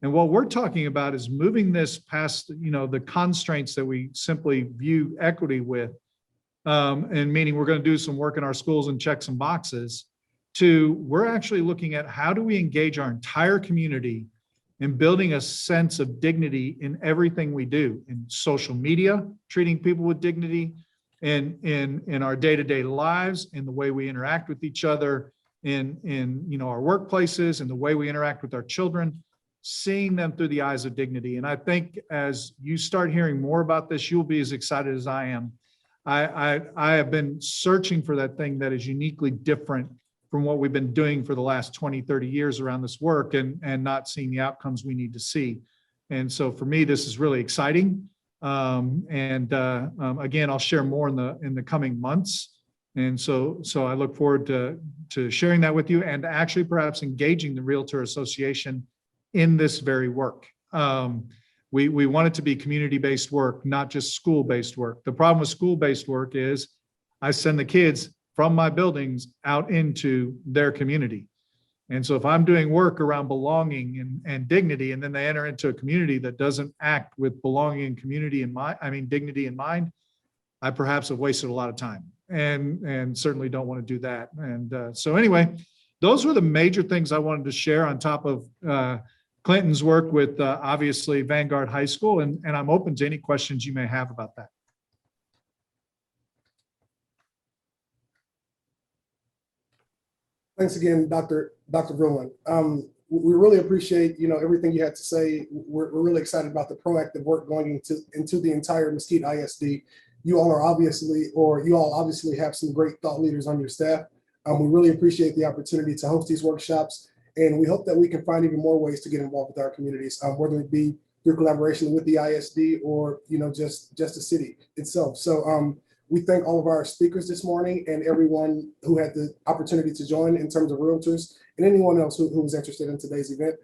And what we're talking about is moving this past, the constraints that we simply view equity with, and meaning we're going to do some work in our schools and check some boxes, to we're actually looking at how do we engage our entire community and building a sense of dignity in everything we do, in social media, treating people with dignity, in our day-to-day lives, in the way we interact with each other, in our workplaces, and the way we interact with our children, seeing them through the eyes of dignity. And I think as you start hearing more about this, you'll be as excited as I am. I have been searching for that thing that is uniquely different from what we've been doing for the last 20, 30 years around this work, and not seeing the outcomes we need to see. And so for me, this is really exciting. Again, I'll share more in the coming months. And so I look forward to sharing that with you, and actually perhaps engaging the Realtor Association in this very work. We want it to be community-based work, not just school-based work. The problem with school-based work is I send the kids from my buildings out into their community. And so if I'm doing work around belonging and dignity, and then they enter into a community that doesn't act with belonging and community in mind, dignity in mind, I perhaps have wasted a lot of time, and certainly don't want to do that. And so anyway, those were the major things I wanted to share on top of Clinton's work with obviously Vanguard High School, and I'm open to any questions you may have about that. Thanks again, Dr. Vroonland. We really appreciate, everything you had to say. We're really excited about the proactive work going into the entire Mesquite ISD. You all obviously have some great thought leaders on your staff. We really appreciate the opportunity to host these workshops, and we hope that we can find even more ways to get involved with our communities, whether it be through collaboration with the ISD or, just the city itself. So we thank all of our speakers this morning and everyone who had the opportunity to join in terms of realtors, and anyone else who was interested in today's event.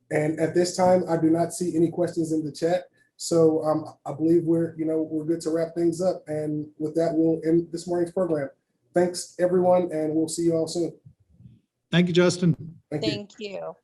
And at this time, I do not see any questions in the chat. So I believe we're good to wrap things up. And with that, we'll end this morning's program. Thanks, everyone, and we'll see you all soon. Thank you, Justin. Thank you. Thank you.